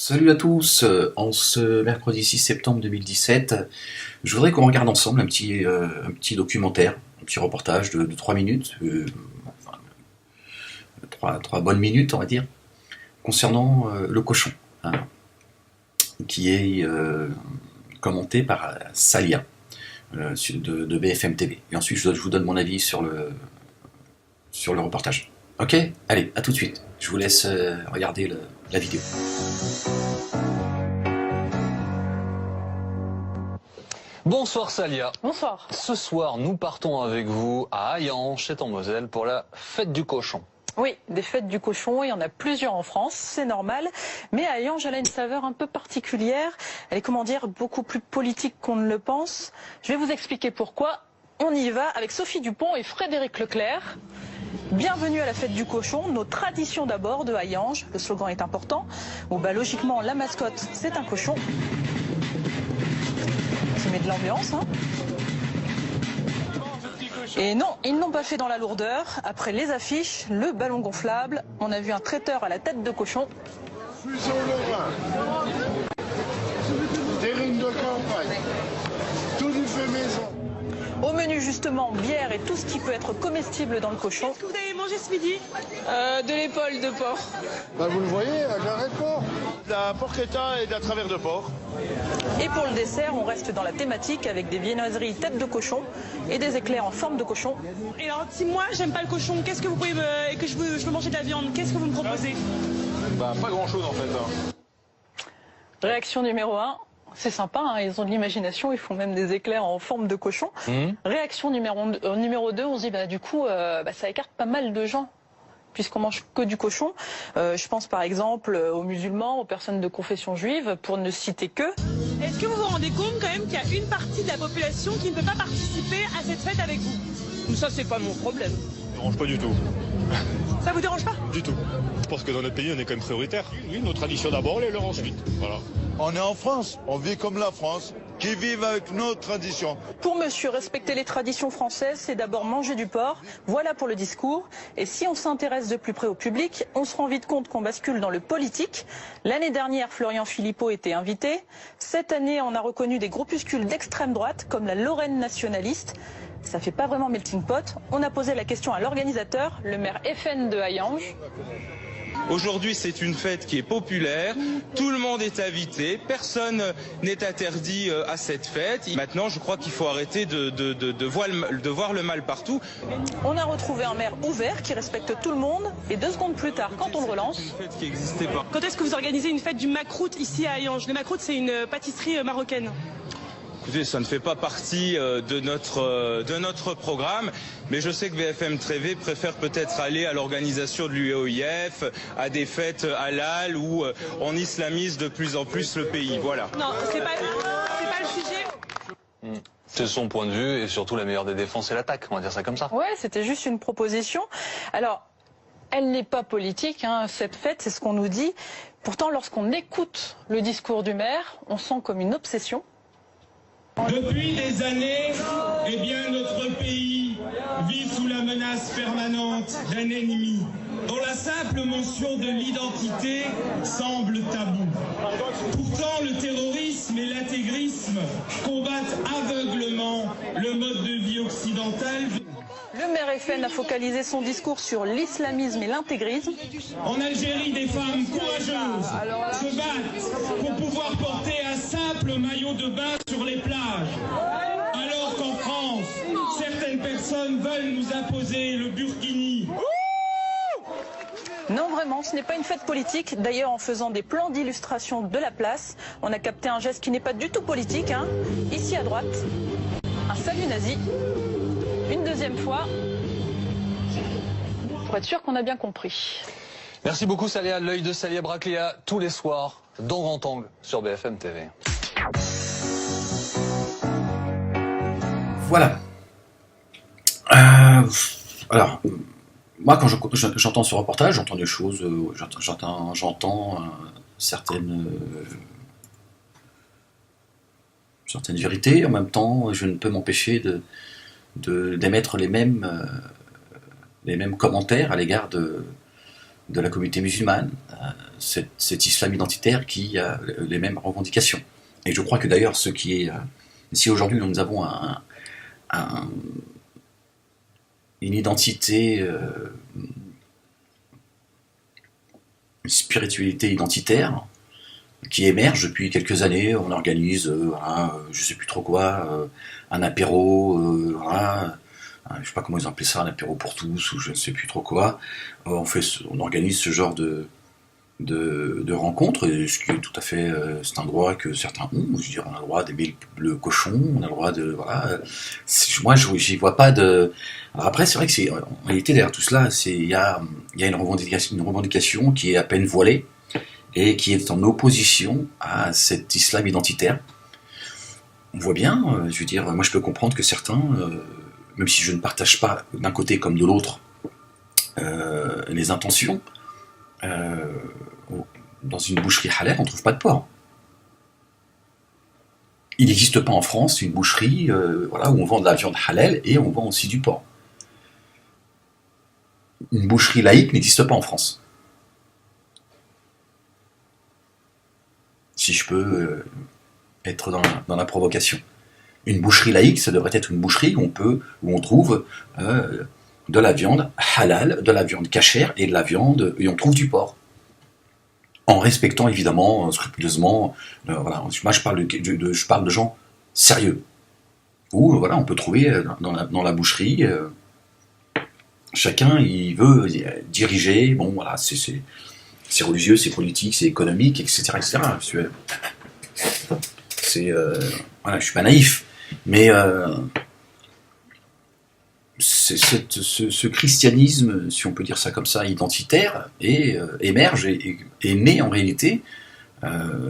Salut à tous, en ce mercredi 6 septembre 2017, je voudrais qu'on regarde ensemble un petit documentaire, un petit reportage de 3 minutes, enfin, 3 bonnes minutes on va dire, concernant le cochon, hein, qui est commenté par Salia de BFM TV. Et ensuite je vous donne mon avis sur le reportage. Ok? Allez, à tout de suite. Je vous laisse regarder la vidéo. Bonsoir Salia. Bonsoir. Ce soir, nous partons avec vous à Hayange, c'est en Moselle, pour la fête du cochon. Oui, des fêtes du cochon, il y en a plusieurs en France, c'est normal. Mais à Hayange, elle a une saveur un peu particulière. Elle est, comment dire, beaucoup plus politique qu'on ne le pense. Je vais vous expliquer pourquoi. On y va avec Sophie Dupont et Frédéric Leclerc. Bienvenue à la fête du cochon, nos traditions d'abord de Hayange. Le slogan est important. Bon, bah, logiquement, la mascotte, c'est un cochon. Ça met de l'ambiance, hein. Et non, ils n'ont pas fait dans la lourdeur. Après les affiches, le ballon gonflable, on a vu un traiteur à la tête de cochon. Fuseau Lorrain, terrine de campagne, tout du fait maison. Au menu justement, bière et tout ce qui peut être comestible dans le cochon. Qu'est-ce que vous avez mangé ce midi De l'épaule de porc. Bah vous le voyez, à l'arrêt de porc. De la porchetta et de la travers de porc. Et pour le dessert, on reste dans la thématique avec des viennoiseries tête de cochon et des éclairs en forme de cochon. Et alors, si moi j'aime pas le cochon, qu'est-ce que vous pouvez et que je veux manger de la viande, qu'est-ce que vous me proposez? Bah pas grand chose en fait. Réaction numéro 1. C'est sympa, hein, ils ont de l'imagination, ils font même des éclairs en forme de cochon. Réaction numéro 2, on se dit, bah, du coup, ça écarte pas mal de gens, puisqu'on mange que du cochon. Je pense par exemple aux musulmans, aux personnes de confession juive, pour ne citer que. Est-ce que vous vous rendez compte quand même qu'il y a une partie de la population qui ne peut pas participer à cette fête avec vous? Ça, c'est pas mon problème. Ça me dérange pas du tout. Ça vous dérange pas? Du tout. Je pense que dans notre pays on est quand même prioritaire. Oui, nos traditions d'abord, les leurs ensuite. Voilà. On est en France, on vit comme la France, qui vivent avec nos traditions. Pour monsieur, respecter les traditions françaises, c'est d'abord manger du porc. Voilà pour le discours. Et si on s'intéresse de plus près au public, on se rend vite compte qu'on bascule dans le politique. L'année dernière, Florian Philippot était invité. Cette année, on a reconnu des groupuscules d'extrême droite, comme la Lorraine nationaliste. Ça fait pas vraiment melting pot. On a posé la question à l'organisateur, le maire FN de Hayange. Aujourd'hui, c'est une fête qui est populaire, tout le monde est invité, personne n'est interdit à cette fête. Maintenant, je crois qu'il faut arrêter de voir le mal partout. On a retrouvé un maire ouvert qui respecte tout le monde. Et 2 secondes plus tard, quand on le relance... C'est une fête qui n'existait pas. Quand est-ce que vous organisez une fête du macroute ici à Hayange? Le macroute, c'est une pâtisserie marocaine. Écoutez, ça ne fait pas partie de notre programme, mais je sais que BFM TV préfère peut-être aller à l'organisation de l'UEOIF, à des fêtes halal où on islamise de plus en plus le pays. Voilà. Non, c'est pas le sujet. C'est son point de vue et surtout la meilleure des défenses est l'attaque, on va dire ça comme ça. Ouais, c'était juste une proposition. Alors, elle n'est pas politique, hein, cette fête, c'est ce qu'on nous dit. Pourtant, lorsqu'on écoute le discours du maire, on sent comme une obsession. Depuis des années, eh bien, notre pays vit sous la menace permanente d'un ennemi dont la simple mention de l'identité semble tabou. Pourtant, le terrorisme et l'intégrisme combattent aveuglement le mode de vie occidental. Le maire FN a focalisé son discours sur l'islamisme et l'intégrisme. En Algérie, des femmes courageuses se battent pour pouvoir porter un simple maillot de bain sur les plages. Alors qu'en France, certaines personnes veulent nous imposer le burkini. Non, vraiment, ce n'est pas une fête politique. D'ailleurs, en faisant des plans d'illustration de la place, on a capté un geste qui n'est pas du tout politique, hein. Ici à droite, un salut nazi. Une deuxième fois, pour être sûr qu'on a bien compris. Merci beaucoup Salia, l'œil de Salia Braclia, tous les soirs, dans Grand Angle, sur BFM TV. Voilà. Alors, moi, quand j'entends ce reportage, j'entends des choses, j'entends certaines vérités. En même temps, je ne peux m'empêcher d'émettre les mêmes commentaires à l'égard de la communauté musulmane. cet islam identitaire qui a les mêmes revendications. Et je crois que d'ailleurs, ce qui est... si aujourd'hui nous avons une identité, une spiritualité identitaire qui émerge depuis quelques années, on organise, je sais plus trop quoi, un apéro, je sais pas comment ils appellent ça, un apéro pour tous, ou je ne sais plus trop quoi. On organise ce genre de rencontres, et ce qui est tout à fait, c'est un droit que certains ont. Je veux dire, on a le droit d'aimer le cochon, on a le droit de, voilà. Moi, j'y vois pas de. Alors après, c'est vrai que c'est, en réalité, derrière tout cela, il y a une revendication qui est à peine voilée et qui est en opposition à cet islam identitaire. On voit bien, je veux dire, moi, je peux comprendre que certains, même si je ne partage pas d'un côté comme de l'autre les intentions. Dans une boucherie halal, on ne trouve pas de porc. Il n'existe pas en France une boucherie où on vend de la viande halal et on vend aussi du porc. Une boucherie laïque n'existe pas en France. Si je peux être dans la provocation. Une boucherie laïque, ça devrait être une boucherie où on trouve de la viande halal, de la viande cachère et on trouve du porc. En respectant évidemment scrupuleusement, voilà. Moi je parle de gens sérieux. Où on peut trouver dans la boucherie, chacun il veut diriger, bon voilà, c'est religieux, c'est politique, c'est économique, etc. Voilà, je suis pas naïf, mais ce christianisme, si on peut dire ça comme ça, identitaire, émerge et est né en réalité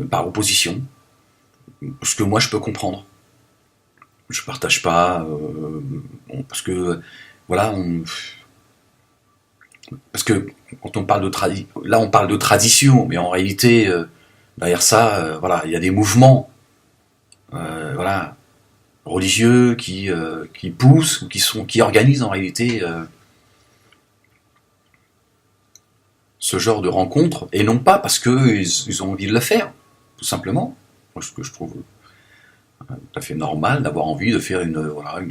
par opposition. Ce que moi je peux comprendre. Je partage pas, parce que voilà, parce que quand on parle là on parle de tradition, mais en réalité derrière ça, voilà, il y a des mouvements, voilà, religieux qui poussent ou qui organisent en réalité ce genre de rencontres, et non pas parce qu'ils ont envie de le faire, tout simplement. Moi, ce que je trouve tout à fait normal d'avoir envie de faire une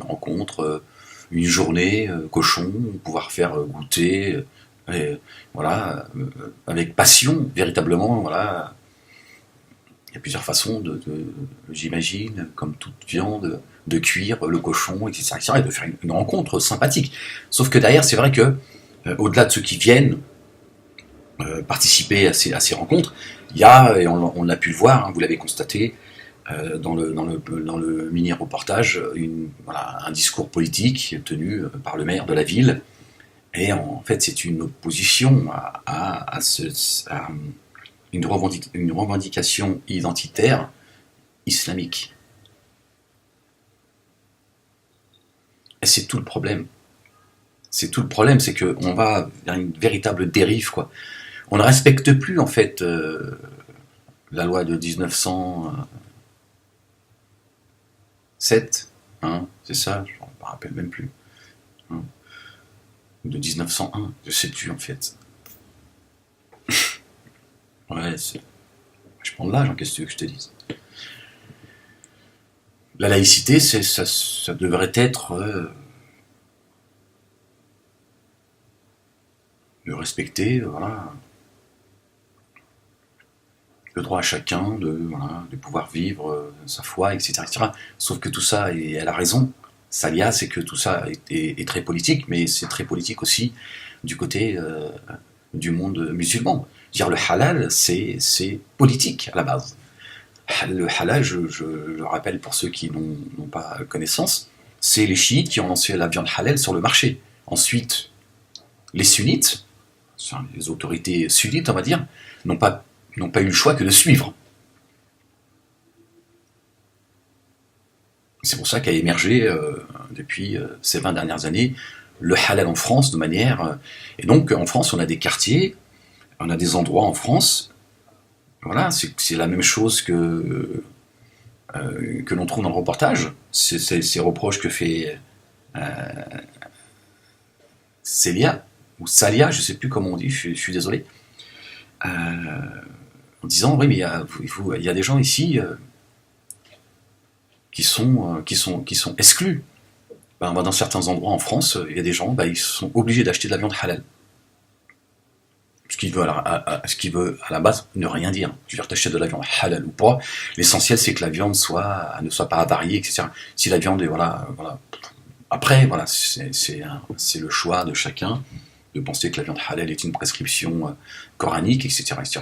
rencontre, une journée cochon, pouvoir faire goûter, avec passion, véritablement, voilà. Il y a plusieurs façons j'imagine, comme toute viande, de cuire le cochon, etc., et de faire une rencontre sympathique. Sauf que derrière, c'est vrai que, au-delà de ceux qui viennent participer à ces rencontres, il y a, et on l'a pu le voir, hein, vous l'avez constaté, dans le mini-reportage, un discours politique tenu par le maire de la ville, et en fait, c'est une opposition à une revendication identitaire islamique. Et c'est tout le problème. C'est tout le problème, c'est qu'on va vers une véritable dérive, quoi. On ne respecte plus, en fait, la loi de 1907, hein, c'est ça, je ne me rappelle même plus. Hein, de 1901, je ne sais plus, en fait. Ouais, je prends de l'âge, hein, qu'est-ce que tu veux que je te dise. La laïcité, ça devrait être de respecter, voilà, le droit à chacun de pouvoir vivre sa foi, etc., etc. Sauf que tout ça, et elle a raison, Salia, c'est que tout ça est très politique, mais c'est très politique aussi du côté du monde musulman. Dire le halal, c'est politique à la base. Le halal, je le rappelle pour ceux qui n'ont pas connaissance, c'est les chiites qui ont lancé la viande halal sur le marché. Ensuite, les sunnites, les autorités sunnites, on va dire, n'ont pas eu le choix que de suivre. C'est pour ça qu'a émergé, depuis ces 20 dernières années, le halal en France de manière... et donc, en France, on a des quartiers, on a des endroits en France, voilà, c'est la même chose que l'on trouve dans le reportage. Ces reproches que fait Célia, ou Salia, je ne sais plus comment on dit, je suis désolé. en disant oui, mais il y a des gens ici qui sont exclus. Ben, dans certains endroits en France, il y a des gens, ils sont obligés d'acheter de la viande halal. Ce qui veut à la base ne rien dire. Tu veux dire, t'achètes de la viande halal ou pas. L'essentiel, c'est que la viande ne soit pas avariée, etc. Si la viande est, voilà. Après, voilà, c'est le choix de chacun de penser que la viande halal est une prescription coranique, etc., etc.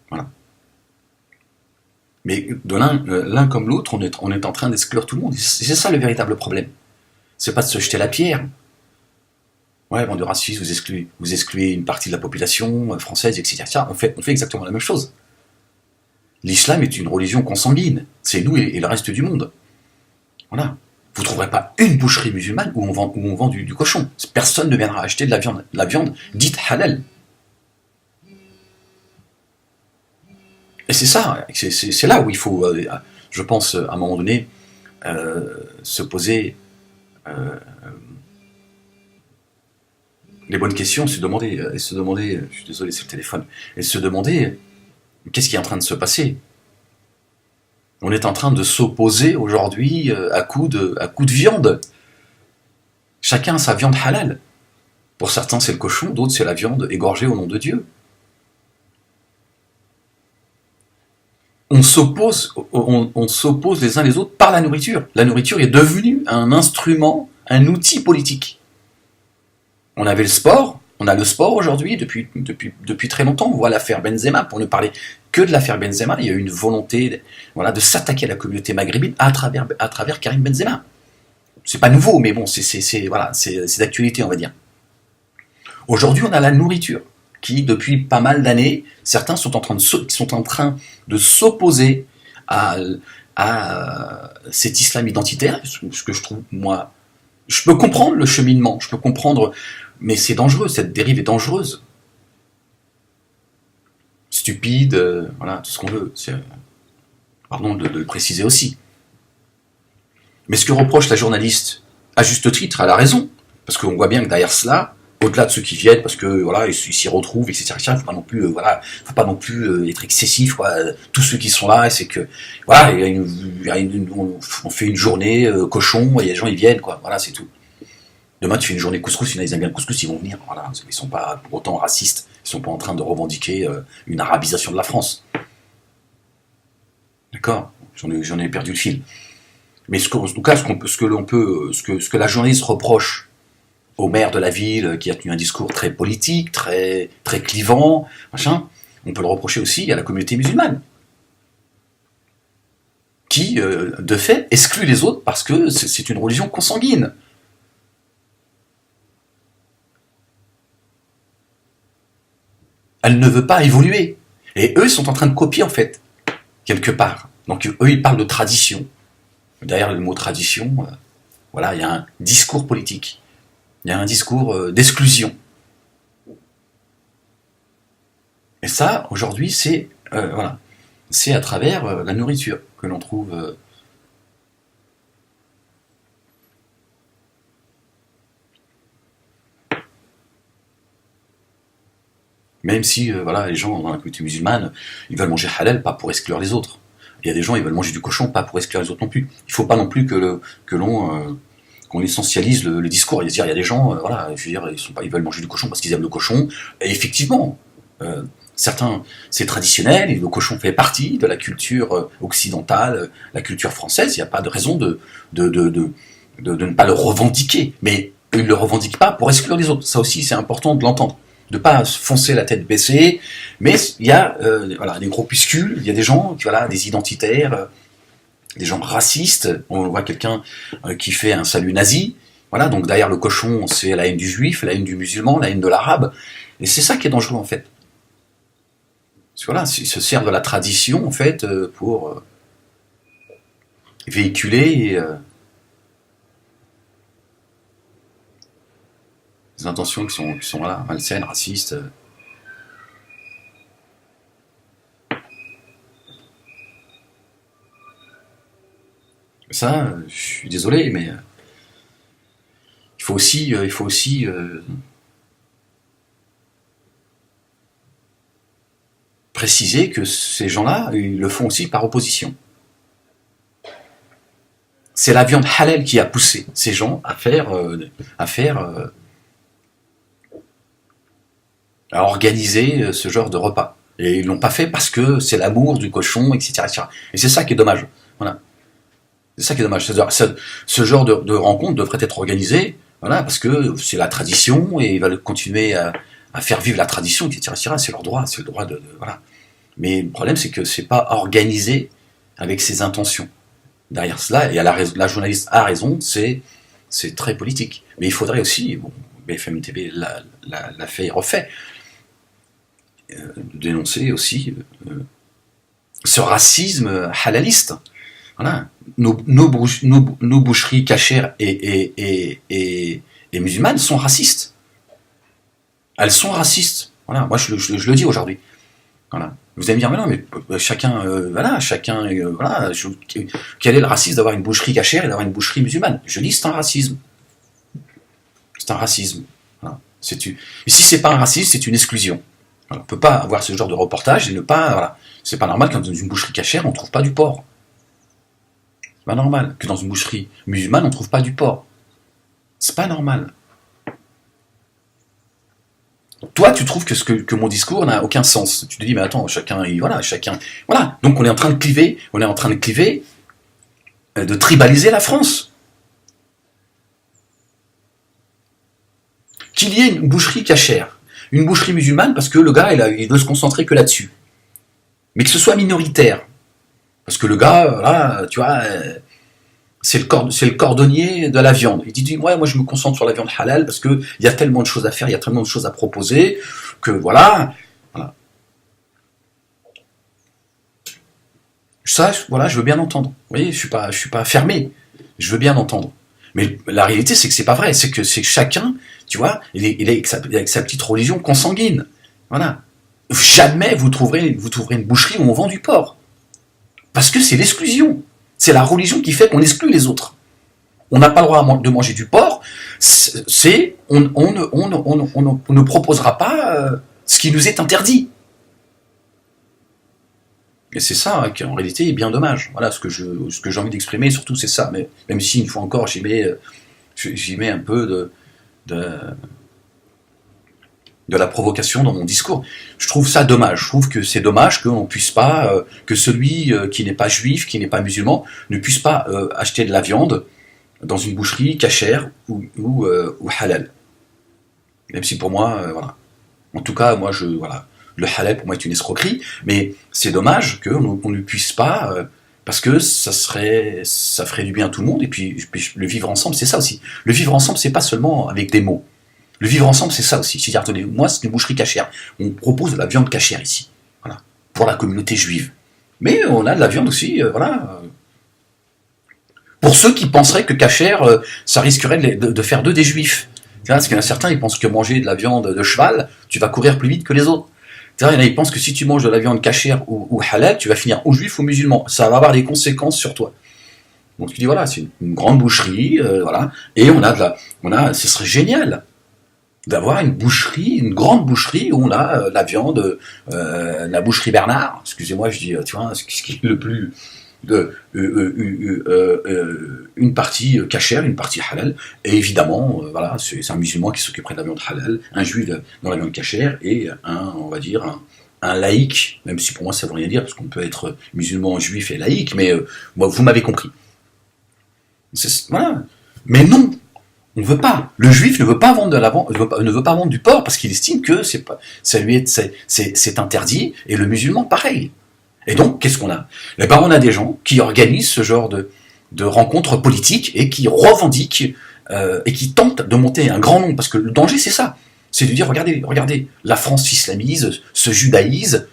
Voilà. Mais de l'un comme l'autre, on est en train d'exclure tout le monde. C'est ça le véritable problème. C'est pas de se jeter la pierre. Ouais, bande de racistes, vous excluez une partie de la population française, etc. On fait exactement la même chose. L'islam est une religion consanguine. C'est nous et le reste du monde. Voilà. Vous ne trouverez pas une boucherie musulmane où on vend du cochon. Personne ne viendra acheter de la viande dite halal. Et c'est ça, c'est là où il faut, je pense, à un moment donné, se poser les bonnes questions, se demander, je suis désolé, c'est le téléphone, et se demander qu'est-ce qui est en train de se passer. On est en train de s'opposer aujourd'hui à coups de viande. Chacun a sa viande halal. Pour certains, c'est le cochon, d'autres, c'est la viande égorgée au nom de Dieu. On s'oppose les uns les autres par la nourriture. La nourriture est devenue un instrument, un outil politique. On avait le sport, on a le sport aujourd'hui depuis très longtemps. On voit l'affaire Benzema, pour ne parler que de l'affaire Benzema, il y a eu une volonté de s'attaquer à la communauté maghrébine à travers Karim Benzema. C'est pas nouveau, mais bon, c'est d'actualité, on va dire. Aujourd'hui, on a la nourriture, qui, depuis pas mal d'années, certains sont en train de s'opposer à cet islam identitaire, ce que je trouve, moi, je peux comprendre le cheminement, mais c'est dangereux, cette dérive est dangereuse. Stupide, tout ce qu'on veut. Pardon de le préciser aussi. Mais ce que reproche la journaliste, à juste titre, elle a raison, parce qu'on voit bien que derrière cela, au-delà de ceux qui viennent, parce que ils s'y retrouvent, etc. Il ne faut pas non plus être excessif. Tous ceux qui sont là, c'est que on fait une journée cochon, et les gens ils viennent, c'est tout. Demain tu fais une journée couscous, ils aiment bien le couscous, ils vont venir. Voilà, ils ne sont pas pour autant racistes, ils ne sont pas en train de revendiquer une arabisation de la France. D'accord, j'en ai perdu le fil. Mais ce que la journaliste reproche au maire de la ville qui a tenu un discours très politique, très, très clivant, on peut le reprocher aussi à la communauté musulmane, qui, de fait, exclut les autres parce que c'est une religion consanguine. Elle ne veut pas évoluer. Et eux, ils sont en train de copier, en fait, quelque part. Donc, eux, ils parlent de tradition. Derrière le mot tradition, il y a un discours politique. Il y a un discours d'exclusion. Et ça, aujourd'hui, c'est à travers la nourriture que l'on trouve. Même si les gens dans la communauté musulmane, ils veulent manger halal, pas pour exclure les autres. Il y a des gens, ils veulent manger du cochon, pas pour exclure les autres non plus. Il ne faut pas non plus qu'on essentialise le discours. Il y a des gens, ils veulent manger du cochon parce qu'ils aiment le cochon. Et effectivement, certains, c'est traditionnel, et le cochon fait partie de la culture occidentale, la culture française. Il n'y a pas de raison de ne pas le revendiquer. Mais ils ne le revendiquent pas pour exclure les autres. Ça aussi, c'est important de l'entendre. De ne pas foncer la tête baissée. Mais il y a des groupuscules, il y a des gens, des identitaires, des gens racistes. On voit quelqu'un qui fait un salut nazi. Donc derrière le cochon, c'est la haine du juif, la haine du musulman, la haine de l'arabe. Et c'est ça qui est dangereux, en fait. Parce que ils se servent de la tradition, en fait, pour véhiculer des intentions qui sont malsaines, racistes. Ça, je suis désolé, mais il faut aussi préciser que ces gens-là, ils le font aussi par opposition. C'est la viande halal qui a poussé ces gens à organiser ce genre de repas. Et ils l'ont pas fait parce que c'est l'amour du cochon, etc., etc. Et c'est ça qui est dommage. Voilà. C'est ça qui est dommage. Ce genre de rencontre devrait être organisé, voilà, parce que c'est la tradition et ils veulent continuer à faire vivre la tradition, etc., etc. C'est leur droit, c'est le droit de voilà. Mais le problème, c'est que c'est pas organisé avec ces intentions. Derrière cela, et la journaliste a raison, c'est très politique. Mais il faudrait aussi, bon, BFM TV l'a fait et refait, dénoncer aussi ce racisme halaliste. Voilà. Nos boucheries cachères et musulmanes sont racistes. Elles sont racistes. Voilà. Moi, je le dis aujourd'hui. Voilà. Vous allez me dire, mais non, mais chacun, quel est le racisme d'avoir une boucherie cachère et d'avoir une boucherie musulmane? Je dis, c'est un racisme. C'est un racisme. Voilà. Et si c'est pas un racisme, c'est une exclusion. Voilà. On ne peut pas avoir ce genre de reportage et ne pas, voilà. C'est pas normal que dans une boucherie cachère, on ne trouve pas du porc. C'est pas normal que dans une boucherie musulmane, on ne trouve pas du porc. C'est pas normal. Toi, tu trouves que mon discours n'a aucun sens. Tu te dis, mais attends, chacun. Voilà. Donc on est en train de cliver, de tribaliser la France. Qu'il y ait une boucherie cachère, une boucherie musulmane, parce que le gars, il veut se concentrer que là-dessus. Mais que ce soit minoritaire. Parce que le gars, voilà, tu vois, c'est le cordonnier de la viande. Il dit, ouais, moi je me concentre sur la viande halal parce qu'il y a tellement de choses à faire, il y a tellement de choses à proposer, que voilà. Ça, voilà, je veux bien entendre. Vous voyez, je suis pas fermé. Je veux bien entendre. Mais la réalité, c'est que c'est pas vrai. C'est que chacun, tu vois, il est avec sa petite religion consanguine. Voilà. Jamais vous trouverez une boucherie où on vend du porc. Parce que c'est l'exclusion. C'est la religion qui fait qu'on exclut les autres. On n'a pas le droit de manger du porc. On ne proposera pas ce qui nous est interdit. Et c'est ça qui en réalité est bien dommage. Voilà ce que j'ai envie d'exprimer. Surtout c'est ça. Mais même si une fois encore j'y mets un peu de la provocation dans mon discours. Je trouve ça dommage. Je trouve que c'est dommage qu'on puisse pas, que celui qui n'est pas juif, qui n'est pas musulman, ne puisse pas acheter de la viande dans une boucherie cachère ou halal. Même si pour moi, voilà. En tout cas, moi, le halal pour moi est une escroquerie, mais c'est dommage qu'on ne puisse pas, parce que ça ferait du bien à tout le monde, et puis le vivre ensemble, c'est ça aussi. Le vivre ensemble, c'est pas seulement avec des mots. Le vivre ensemble, c'est ça aussi. C'est-à-dire, attendez, moi, c'est une boucherie cachère. On propose de la viande cachère ici. Voilà. Pour la communauté juive. Mais on a de la viande aussi, voilà. Pour ceux qui penseraient que cachère, ça risquerait de faire d'eux des juifs. Parce qu'il y en a certains, ils pensent que manger de la viande de cheval, tu vas courir plus vite que les autres. Il y en a, ils pensent que si tu manges de la viande cachère ou halal, tu vas finir ou juif ou musulman. Ça va avoir des conséquences sur toi. Donc tu dis, voilà, c'est une grande boucherie, voilà. Et ce serait génial d'avoir une grande boucherie où on a la viande, la boucherie Bernard, excusez-moi, je dis, tu vois, ce qui est le plus, une partie cachère, une partie halal, et évidemment, voilà, c'est un musulman qui s'occuperait de la viande halal, un juif dans la viande cachère, et on va dire, un laïc, même si pour moi ça veut rien dire, parce qu'on peut être musulman, juif et laïc, mais vous m'avez compris. Voilà. Mais non! On ne veut pas. Le juif ne veut pas vendre ne veut pas vendre du porc parce qu'il estime que c'est interdit, et le musulman pareil. Et donc, qu'est-ce qu'on a? Eh ben, on a des gens qui organisent ce genre de rencontres politiques et qui revendiquent et qui tentent de monter un grand nombre, parce que le danger c'est ça. C'est de dire, regardez, la France s'islamise, se judaïse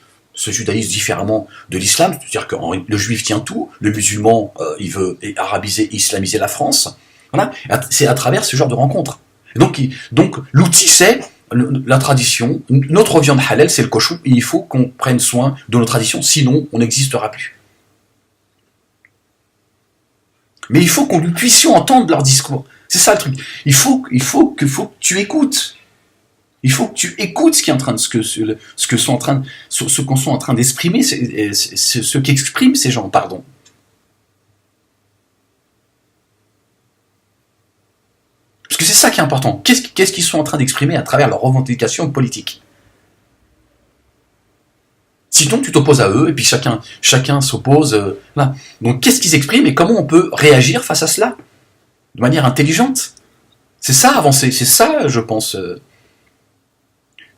différemment de l'islam, c'est-à-dire que le juif tient tout, le musulman il veut arabiser, islamiser la France. Voilà, c'est à travers ce genre de rencontres. Donc l'outil, c'est la tradition. Notre viande halal, c'est le cochon, et il faut qu'on prenne soin de nos traditions, sinon on n'existera plus. Mais il faut que nous puissions entendre leur discours. C'est ça le truc. Il faut que tu écoutes. Il faut que tu écoutes ce qui est en train de, ce qu'on sont en train d'exprimer, ce qu'expriment ces gens, pardon. Parce que c'est ça qui est important. Qu'est-ce qu'ils sont en train d'exprimer à travers leurs revendications politiques? Sinon, tu t'opposes à eux, et puis chacun s'oppose. Là. Donc, qu'est-ce qu'ils expriment et comment on peut réagir face à cela de manière intelligente? C'est ça, avancer. C'est ça, je pense.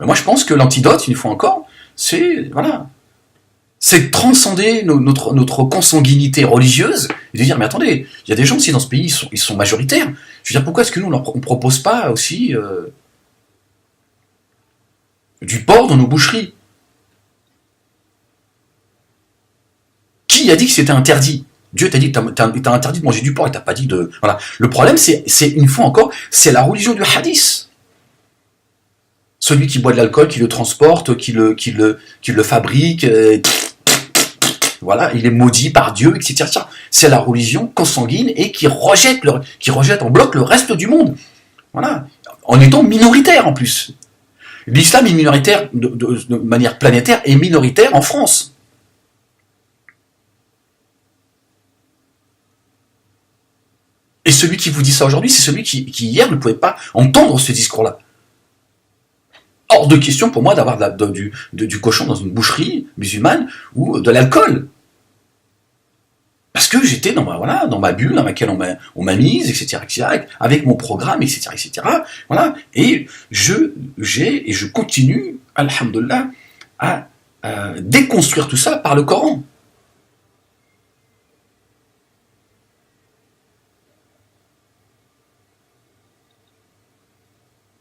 Moi, je pense que l'antidote, une fois encore, c'est de transcender notre consanguinité religieuse et de dire, mais attendez, il y a des gens aussi dans ce pays, ils sont majoritaires. Je veux dire, pourquoi est-ce que nous, on ne propose pas aussi du porc dans nos boucheries? Qui a dit que c'était interdit? Dieu t'a dit que t'as interdit de manger du porc et t'as pas dit de... Voilà. Le problème, c'est une fois encore, c'est la religion du hadith. Celui qui boit de l'alcool, qui le transporte, qui le fabrique, voilà, il est maudit par Dieu, etc. C'est la religion consanguine et qui rejette en bloc le reste du monde. Voilà. En étant minoritaire en plus. L'islam est minoritaire de manière planétaire et minoritaire en France. Et celui qui vous dit ça aujourd'hui, c'est celui qui hier ne pouvait pas entendre ce discours-là. Hors de question pour moi d'avoir du cochon dans une boucherie musulmane ou de l'alcool. Parce que j'étais dans ma bulle dans laquelle on m'a mise, etc., avec mon programme, etc., voilà. Et je continue, alhamdoulilah, à déconstruire tout ça par le Coran.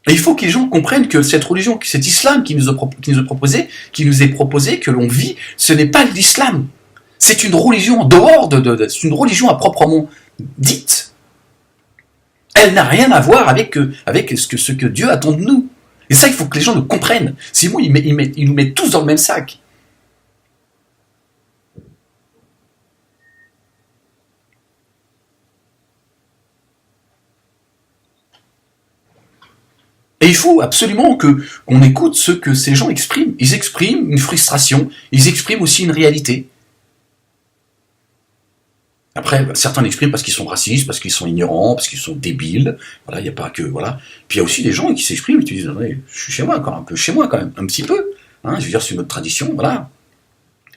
Et il faut que les gens comprennent que cette religion, cet islam qui nous est proposé, que l'on vit, ce n'est pas l'islam. C'est une religion en dehors c'est une religion à proprement dite. Elle n'a rien à voir avec ce que Dieu attend de nous. Et ça, il faut que les gens le comprennent. Sinon, ils nous mettent tous dans le même sac. Et il faut absolument qu'on écoute ce que ces gens expriment. Ils expriment une frustration, ils expriment aussi une réalité. Après, certains l'expriment parce qu'ils sont racistes, parce qu'ils sont ignorants, parce qu'ils sont débiles. Voilà, il n'y a pas que... Voilà. Puis il y a aussi des gens qui s'expriment et qui disent, je suis chez moi, quand même, un peu chez moi quand même, un petit peu. Hein, je veux dire, c'est notre tradition, voilà.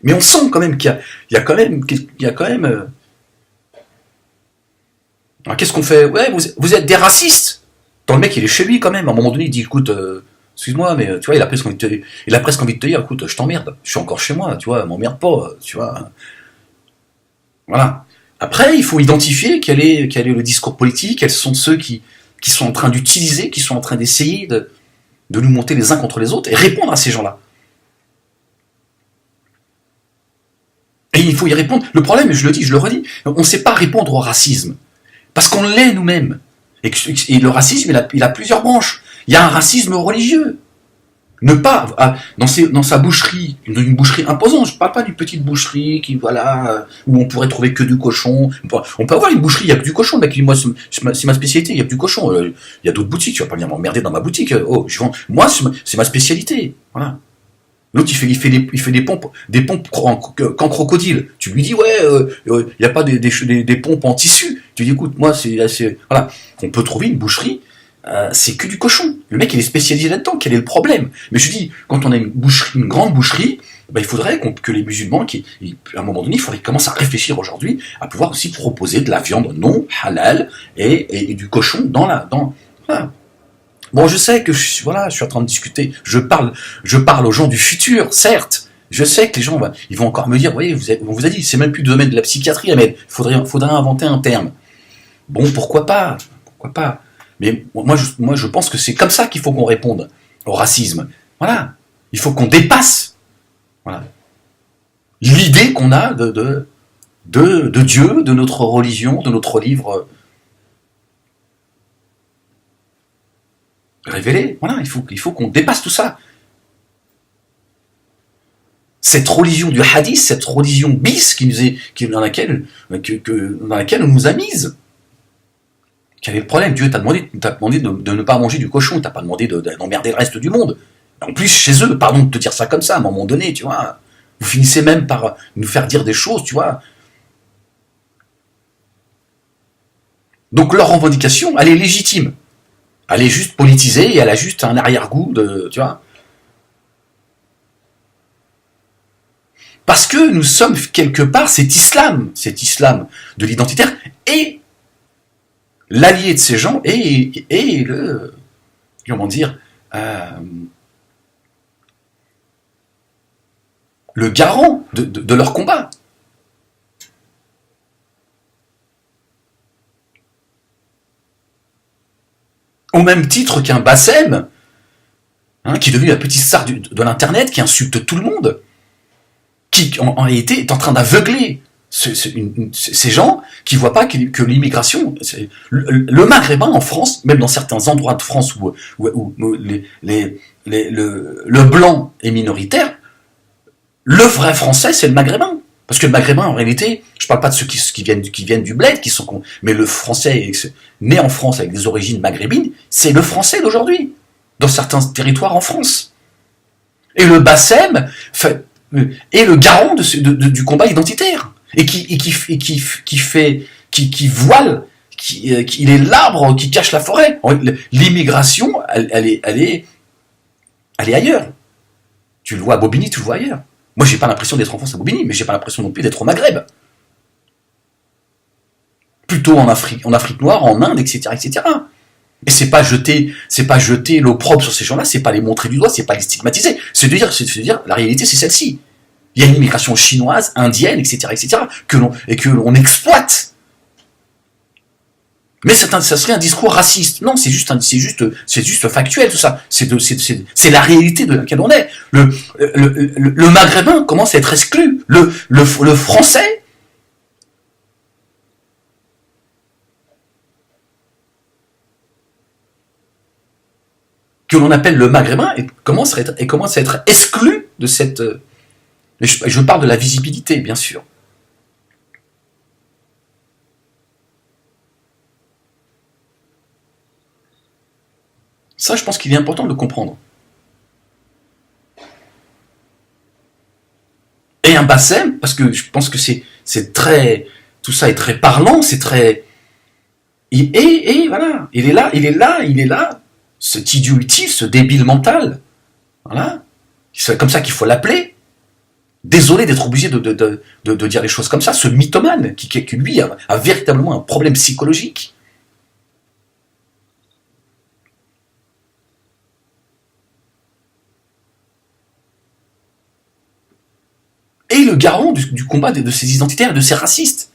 Mais on sent quand même qu'il y a quand même... Alors, qu'est-ce qu'on fait? Ouais, vous êtes des racistes. Tant le mec, il est chez lui quand même. À un moment donné, il dit, écoute, excuse-moi, mais tu vois, il a presque envie de te dire, écoute, je t'emmerde. Je suis encore chez moi, tu vois, m'emmerde pas, tu vois. Voilà. Après, il faut identifier quel est le discours politique, quels sont ceux qui sont en train d'utiliser, qui sont en train d'essayer de nous monter les uns contre les autres et répondre à ces gens-là. Et il faut y répondre. Le problème, je le redis, on ne sait pas répondre au racisme. Parce qu'on l'est nous-mêmes. Et le racisme, il a plusieurs branches. Il y a un racisme religieux. Ne pas, dans sa boucherie, une boucherie imposante, je ne parle pas d'une petite boucherie où on pourrait trouver que du cochon. On peut avoir une boucherie, il n'y a que du cochon, mec. Moi, c'est ma spécialité, il y a que du cochon. Il y a d'autres boutiques, tu vas pas venir m'emmerder dans ma boutique. Moi, c'est ma spécialité. Voilà. L'autre, il fait des pompes qu'en crocodile. Tu lui dis, il n'y a pas des pompes en tissu. Tu lui dis, écoute, moi, voilà. On peut trouver une boucherie, c'est que du cochon. Le mec, il est spécialisé là-dedans. Quel est le problème? Mais je dis, quand on a une grande boucherie, il faudrait que les musulmans, à un moment donné, il faudrait qu'ils commencent à réfléchir aujourd'hui à pouvoir aussi proposer de la viande non halal et du cochon voilà. Bon, je sais que je suis en train de discuter. Je parle aux gens du futur, certes. Je sais que les gens, ils vont encore me dire, oui, on vous a dit, c'est même plus le domaine de la psychiatrie, Ahmed. Il faudrait inventer un terme. Bon, pourquoi pas? Mais moi, je pense que c'est comme ça qu'il faut qu'on réponde au racisme. Voilà. Il faut qu'on dépasse, voilà, l'idée qu'on a de Dieu, de notre religion, de notre livre révélé. Voilà, il faut qu'on dépasse tout ça. Cette religion du hadith, cette religion bis dans laquelle on nous a mise, Quel est le problème? Dieu t'a demandé de ne pas manger du cochon, t'as pas demandé d'emmerder le reste du monde. En plus, chez eux, pardon de te dire ça comme ça, à un moment donné, tu vois, vous finissez même par nous faire dire des choses, tu vois. Donc leur revendication, elle est légitime. Elle est juste politisée et elle a juste un arrière-goût de, tu vois. Parce que nous sommes quelque part cet islam de l'identitaire, et l'allié de ces gens est le, comment dire, le garant de leur combat. Au même titre qu'un Bassem, qui est devenu la petite star de l'internet, qui insulte tout le monde, qui en réalité est en train d'aveugler ces gens qui ne voient pas que l'immigration, le maghrébin en France, même dans certains endroits de France où le blanc est minoritaire, le vrai français c'est le maghrébin. Parce que le maghrébin, en réalité, je ne parle pas de ceux qui viennent du bled, mais le français né en France avec des origines maghrébines, c'est le français d'aujourd'hui, dans certains territoires en France. Et le Bassem est le garant du combat identitaire, et qui voile, il est l'arbre qui cache la forêt. L'immigration, elle est ailleurs. Tu le vois à Bobigny, tu le vois ailleurs. Moi, j'ai pas l'impression d'être en France à Bobigny, mais j'ai pas l'impression non plus d'être au Maghreb. Plutôt en Afrique noire, en Inde, etc., etc. Et c'est pas jeter l'opprobre sur ces gens-là, c'est pas les montrer du doigt, c'est pas les stigmatiser. C'est de dire, la réalité, c'est celle-ci. Il y a une immigration chinoise, indienne, etc., etc., que l'on exploite. Mais ça serait un discours raciste. Non, c'est juste factuel, tout ça. C'est la réalité de laquelle on est. Le maghrébin commence à être exclu. Le français, que l'on appelle le maghrébin, commence à être exclu de cette... Je parle de la visibilité, bien sûr. Ça, je pense qu'il est important de le comprendre. Et un Bassem, parce que je pense que c'est très... Tout ça est très parlant, c'est très... Et voilà, il est là, cet idiot utile, ce débile mental, voilà, c'est comme ça qu'il faut l'appeler. Désolé d'être obligé de dire les choses comme ça, ce mythomane, qui lui a véritablement un problème psychologique. Et le garant du combat de ces identitaires et de ces racistes.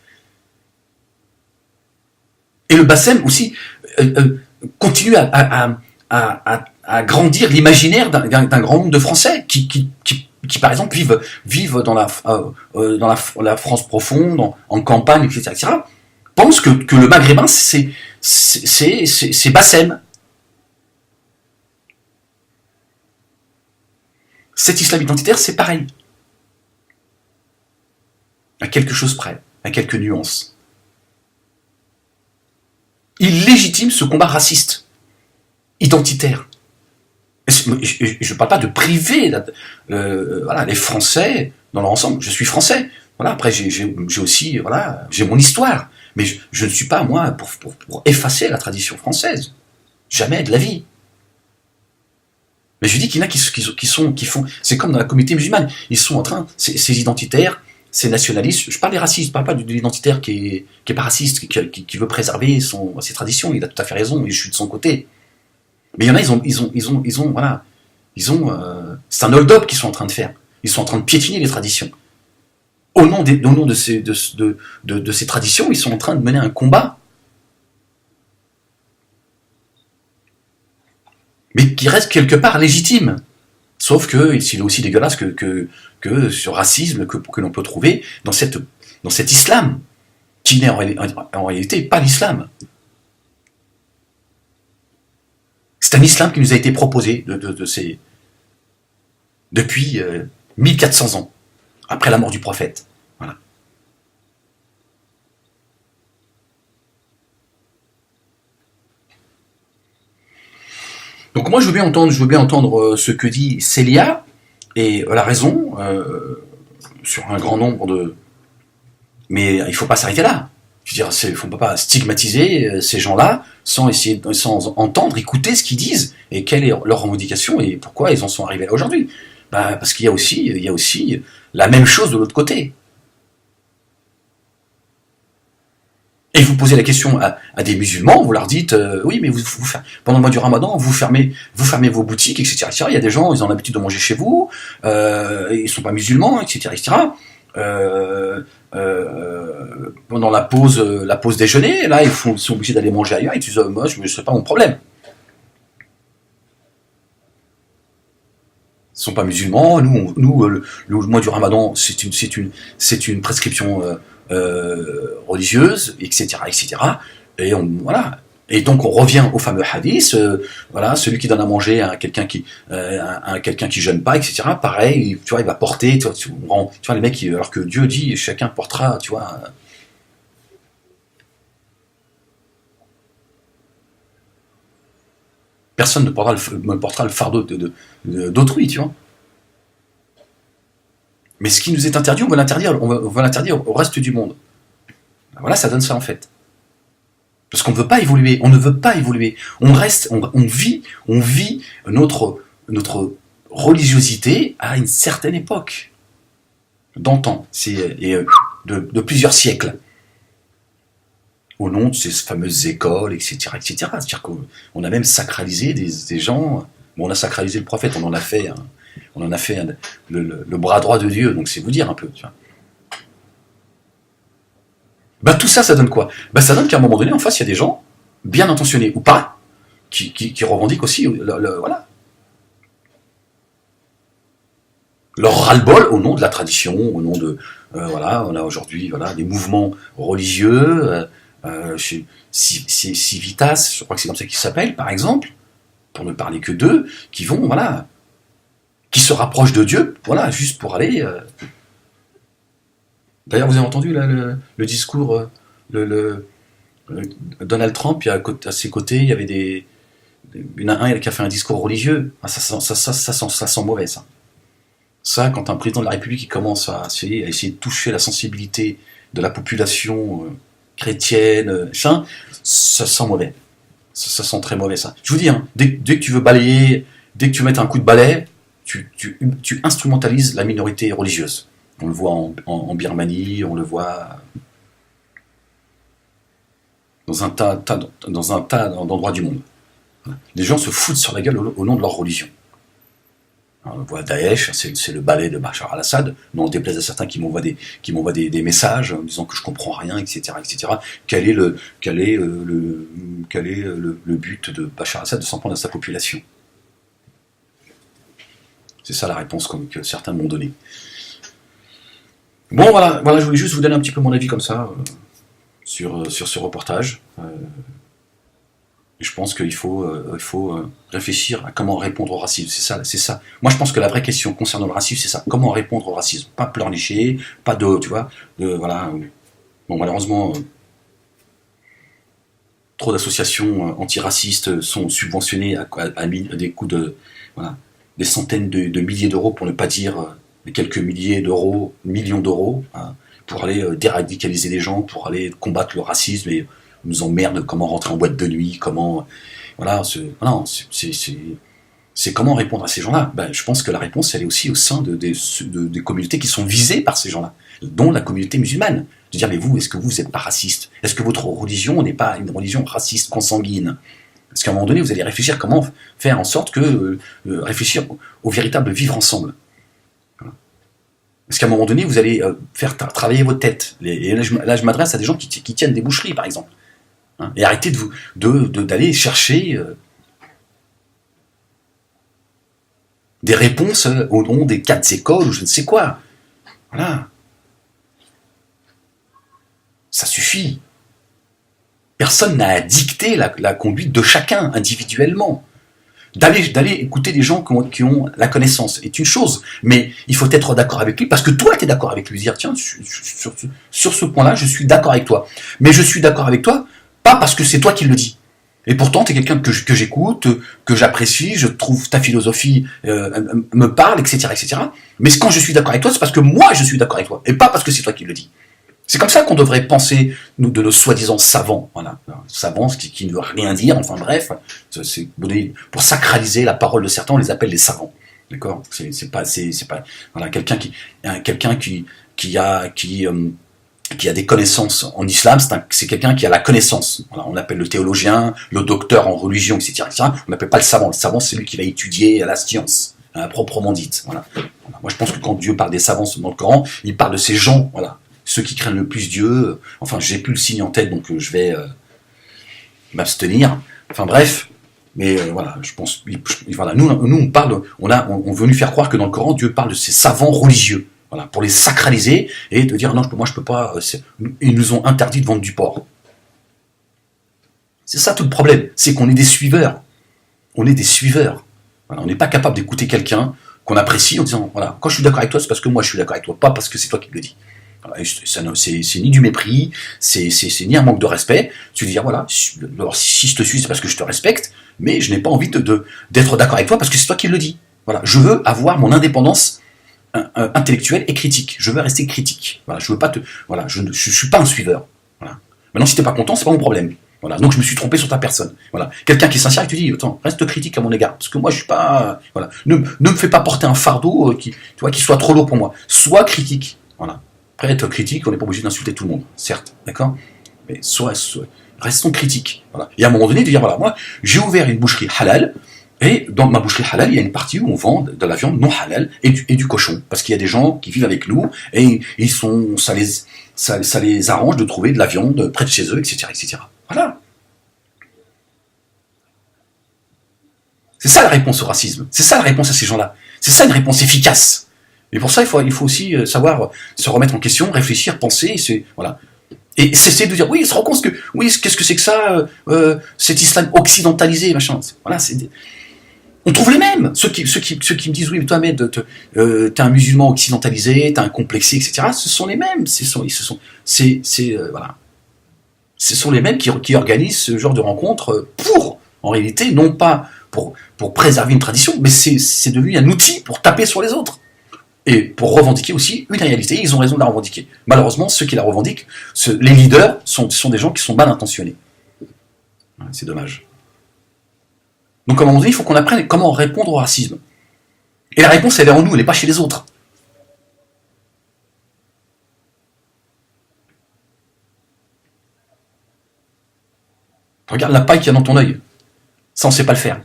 Et le Bassem aussi continue à grandir l'imaginaire d'un grand nombre de Français qui par exemple vivent dans la France profonde, en campagne, etc., pensent que le Maghrébin c'est Bassem. Cet islam identitaire, c'est pareil. À quelque chose près, à quelques nuances. Il légitime ce combat raciste, identitaire. Je ne parle pas de priver les Français dans leur ensemble. Je suis français. Voilà, après, j'ai aussi j'ai mon histoire. Mais je ne suis pas, moi, pour effacer la tradition française. Jamais de la vie. Mais je dis qu'il y en a qui font... C'est comme dans la communauté musulmane. Ils sont en train... Ces identitaires... Ces nationalistes, je parle des racistes, je parle pas de l'identitaire qui est pas raciste, qui veut préserver ses traditions, il a tout à fait raison, et je suis de son côté. Mais il y en a, c'est un hold-up qu'ils sont en train de faire. Ils sont en train de piétiner les traditions. Au nom de ces traditions, ils sont en train de mener un combat. Mais qui reste quelque part légitime. Sauf que il est aussi dégueulasse que ce racisme que l'on peut trouver dans cet islam, qui n'est en réalité pas l'islam. C'est un islam qui nous a été proposé depuis 1400 ans, après la mort du prophète. Voilà. Donc moi je veux bien entendre ce que dit Célia, et elle a raison, sur un grand nombre de... Mais il ne faut pas s'arrêter là. Je veux dire, il ne faut pas stigmatiser ces gens-là sans entendre, écouter ce qu'ils disent et quelle est leur revendication et pourquoi ils en sont arrivés là aujourd'hui. Parce qu'il y a aussi la même chose de l'autre côté. Et vous posez la question à des musulmans, vous leur dites oui, mais pendant le mois du Ramadan, vous fermez vos boutiques, etc., etc. Il y a des gens, ils ont l'habitude de manger chez vous, ils ne sont pas musulmans, etc., etc. Pendant la pause déjeuner, là, ils sont obligés d'aller manger ailleurs. Ils disent moi, je ne sais pas mon problème. Ils ne sont pas musulmans. Nous, le mois du Ramadan, c'est une prescription religieuse, etc., etc. Et voilà. Et donc on revient au fameux hadith, voilà, celui qui donne à manger à quelqu'un qui jeûne pas, etc. Pareil, tu vois, il va porter, tu vois les mecs, alors que Dieu dit chacun portera, tu vois. Personne ne portera le fardeau d'autrui, tu vois. Mais ce qui nous est interdit, on va l'interdire au reste du monde. Voilà, ça donne ça en fait. Parce qu'on ne veut pas évoluer, on vit notre religiosité à une certaine époque, d'antan, de plusieurs siècles, au nom de ces fameuses écoles, etc., etc. C'est-à-dire qu'on a même sacralisé des gens. Bon, on a sacralisé le prophète, on en a fait le bras droit de Dieu, donc c'est vous dire un peu, tu vois. Tout ça donne quoi? Ça donne qu'à un moment donné, en face, il y a des gens, bien intentionnés ou pas, qui revendiquent aussi voilà, leur ras-le-bol au nom de la tradition, au nom de... voilà, on a aujourd'hui des mouvements religieux, Civitas, je crois que c'est comme ça qu'ils s'appellent, par exemple, pour ne parler que d'eux, qui vont, voilà, qui se rapprochent de Dieu, voilà, juste pour aller... D'ailleurs, vous avez entendu là, le discours, Donald Trump, à ses côtés, il y avait il y en a un qui a fait un discours religieux. Ça sent mauvais, ça. Ça, quand un président de la République qui commence à essayer de toucher la sensibilité de la population chrétienne, ça sent mauvais. Ça sent très mauvais, ça. Je vous dis, hein, dès que tu veux balayer, dès que tu veux mettre un coup de balai, tu instrumentalises la minorité religieuse. On le voit en Birmanie, on le voit dans un tas d'endroits du monde. Les gens se foutent sur la gueule au nom de leur religion. Alors, on voit Daesh, c'est le balai de Bachar al-Assad, mais on déplaise à certains qui m'envoient des messages en disant que je comprends rien, etc., etc. Quel est le but de Bachar al-Assad de s'en prendre à sa population? C'est ça la réponse que certains m'ont donnée. Bon, voilà, je voulais juste vous donner un petit peu mon avis comme ça sur ce reportage. Je pense qu'il faut réfléchir à comment répondre au racisme. C'est ça. Moi, je pense que la vraie question concernant le racisme, c'est ça. Comment répondre au racisme? Pas pleurnicher, pas tu vois, voilà. Bon, malheureusement, trop d'associations antiracistes sont subventionnées à des coûts de, voilà, des centaines de milliers d'euros, pour ne pas dire quelques millions d'euros, hein, pour aller déradicaliser les gens, pour aller combattre le racisme, et on nous emmerde comment rentrer en boîte de nuit, comment... Voilà, c'est comment répondre à ces gens-là. Je pense que la réponse, elle est aussi au sein des communautés qui sont visées par ces gens-là, dont la communauté musulmane. De dire, mais vous, est-ce que vous n'êtes pas raciste? Est-ce que votre religion n'est pas une religion raciste, consanguine? Parce qu'à un moment donné, vous allez réfléchir comment faire en sorte que... réfléchir au véritable vivre ensemble. Parce qu'à un moment donné, vous allez faire travailler votre tête. Et là, je m'adresse à des gens qui tiennent des boucheries, par exemple. Hein, et arrêtez d'aller chercher des réponses au nom des 4 écoles ou je ne sais quoi. Voilà. Ça suffit. Personne n'a à dicter la conduite de chacun individuellement. D'aller écouter des gens qui ont la connaissance est une chose, mais il faut être d'accord avec lui, parce que toi, tu es d'accord avec lui, dire, tiens, sur ce point-là, je suis d'accord avec toi. Mais je suis d'accord avec toi, pas parce que c'est toi qui le dis. Et pourtant, tu es quelqu'un que j'écoute, que j'apprécie, je trouve ta philosophie me parle, etc., etc. Mais quand je suis d'accord avec toi, c'est parce que moi je suis d'accord avec toi, et pas parce que c'est toi qui le dis. C'est comme ça qu'on devrait penser, nous, de nos soi-disant savants. Voilà. Savants, qui ne veut rien dire, enfin bref. C'est, pour sacraliser la parole de certains, on les appelle les savants. D'accord ? C'est pas, voilà, quelqu'un qui a des connaissances en islam, c'est quelqu'un qui a la connaissance. Voilà, on appelle le théologien, le docteur en religion, etc., etc. On n'appelle pas le savant. Le savant, c'est lui qui va étudier la science, proprement dite. Voilà. Moi, je pense que quand Dieu parle des savants dans le Coran, il parle de ces gens, voilà, ceux qui craignent le plus Dieu. Enfin, j'ai plus le signe en tête, donc je vais m'abstenir. Enfin, bref. Mais voilà, je pense, voilà, nous on parle, on veut nous faire croire que dans le Coran, Dieu parle de ces savants religieux. Voilà, pour les sacraliser et de dire non, moi je peux pas. Ils nous ont interdit de vendre du porc. C'est ça tout le problème, c'est qu'on est des suiveurs. On est des suiveurs. Voilà, on n'est pas capable d'écouter quelqu'un qu'on apprécie en disant voilà, quand je suis d'accord avec toi, c'est parce que moi je suis d'accord avec toi, pas parce que c'est toi qui le dis. Voilà, c'est ni du mépris, c'est ni un manque de respect. Tu veux dire voilà, alors si je te suis, c'est parce que je te respecte, mais je n'ai pas envie d'être d'accord avec toi parce que c'est toi qui le dis. Voilà, je veux avoir mon indépendance intellectuelle et critique. Je veux rester critique. Voilà, je veux pas voilà, je suis pas un suiveur. Voilà. Maintenant, si t'es pas content, c'est pas mon problème. Voilà, donc je me suis trompé sur ta personne. Voilà, quelqu'un qui est sincère, tu dis, attends, reste critique à mon égard, parce que moi je suis pas, voilà, ne me fais pas porter un fardeau qui soit trop lourd pour moi. Sois critique. Voilà. Après être critique, on n'est pas obligé d'insulter tout le monde, certes, d'accord, mais restons critiques. Voilà. Et à un moment donné, de dire voilà, moi j'ai ouvert une boucherie halal. Et dans ma boucherie halal, il y a une partie où on vend de la viande non halal et du cochon. Parce qu'il y a des gens qui vivent avec nous et ça les arrange de trouver de la viande près de chez eux, etc., etc. Voilà. C'est ça la réponse au racisme. C'est ça la réponse à ces gens-là. C'est ça une réponse efficace. Et pour ça, il faut aussi savoir se remettre en question, réfléchir, penser. Voilà. Et cesser de dire oui, se rend compte que oui, qu'est-ce que c'est que ça, cet islam occidentalisé, machin. Voilà, on trouve les mêmes. Ceux qui me disent oui, mais toi, Ahmed, t'es un musulman occidentalisé, t'es un complexé, etc. Ce sont les mêmes. Voilà. Ce sont les mêmes qui organisent ce genre de rencontres en réalité, non pas pour préserver une tradition, mais c'est devenu un outil pour taper sur les autres. Et pour revendiquer aussi une réalité. Ils ont raison de la revendiquer. Malheureusement, ceux qui la revendiquent, les leaders, sont des gens qui sont mal intentionnés. Ouais, c'est dommage. Donc à un moment donné, il faut qu'on apprenne comment répondre au racisme. Et la réponse, elle est en nous, elle n'est pas chez les autres. Regarde la paille qu'il y a dans ton œil. Ça, on ne sait pas le faire.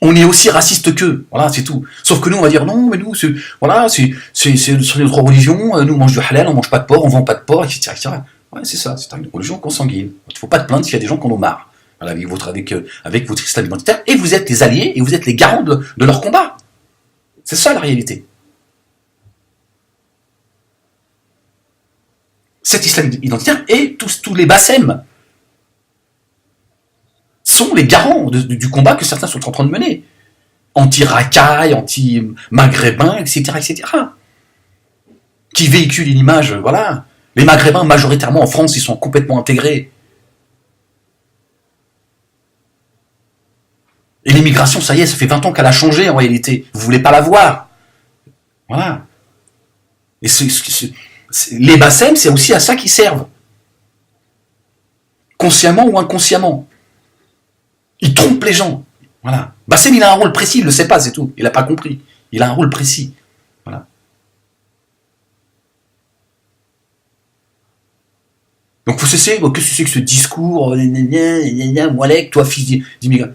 On est aussi raciste qu'eux, voilà, c'est tout. Sauf que nous, on va dire non, mais nous, c'est notre religion, nous on mange du halal, on mange pas de porc, on vend pas de porc, etc., etc. Ouais, c'est ça, c'est une religion consanguine. Il ne faut pas te plaindre s'il y a des gens qui en ont marre. Voilà, avec votre islam identitaire, et vous êtes les alliés, et vous êtes les garants de leur combat. C'est ça la réalité. Cet islam identitaire et tous les bassem sont les garants du combat que certains sont en train de mener. Anti-racaille, anti-maghrébins, etc., etc. Qui véhiculent une image, voilà. Les maghrébins, majoritairement en France, ils sont complètement intégrés. Et l'immigration, ça y est, ça fait 20 ans qu'elle a changé en réalité. Vous voulez pas la voir. Voilà. Et les bassem, c'est aussi à ça qu'ils servent. Consciemment ou inconsciemment. Ils trompent les gens. Voilà. Bassem, il a un rôle précis, il ne le sait pas, c'est tout. Il n'a pas compris. Il a un rôle précis. Voilà. Donc, il faut cesser. Qu'est-ce que c'est que ce discours Moualek, toi, fils d'immigrant.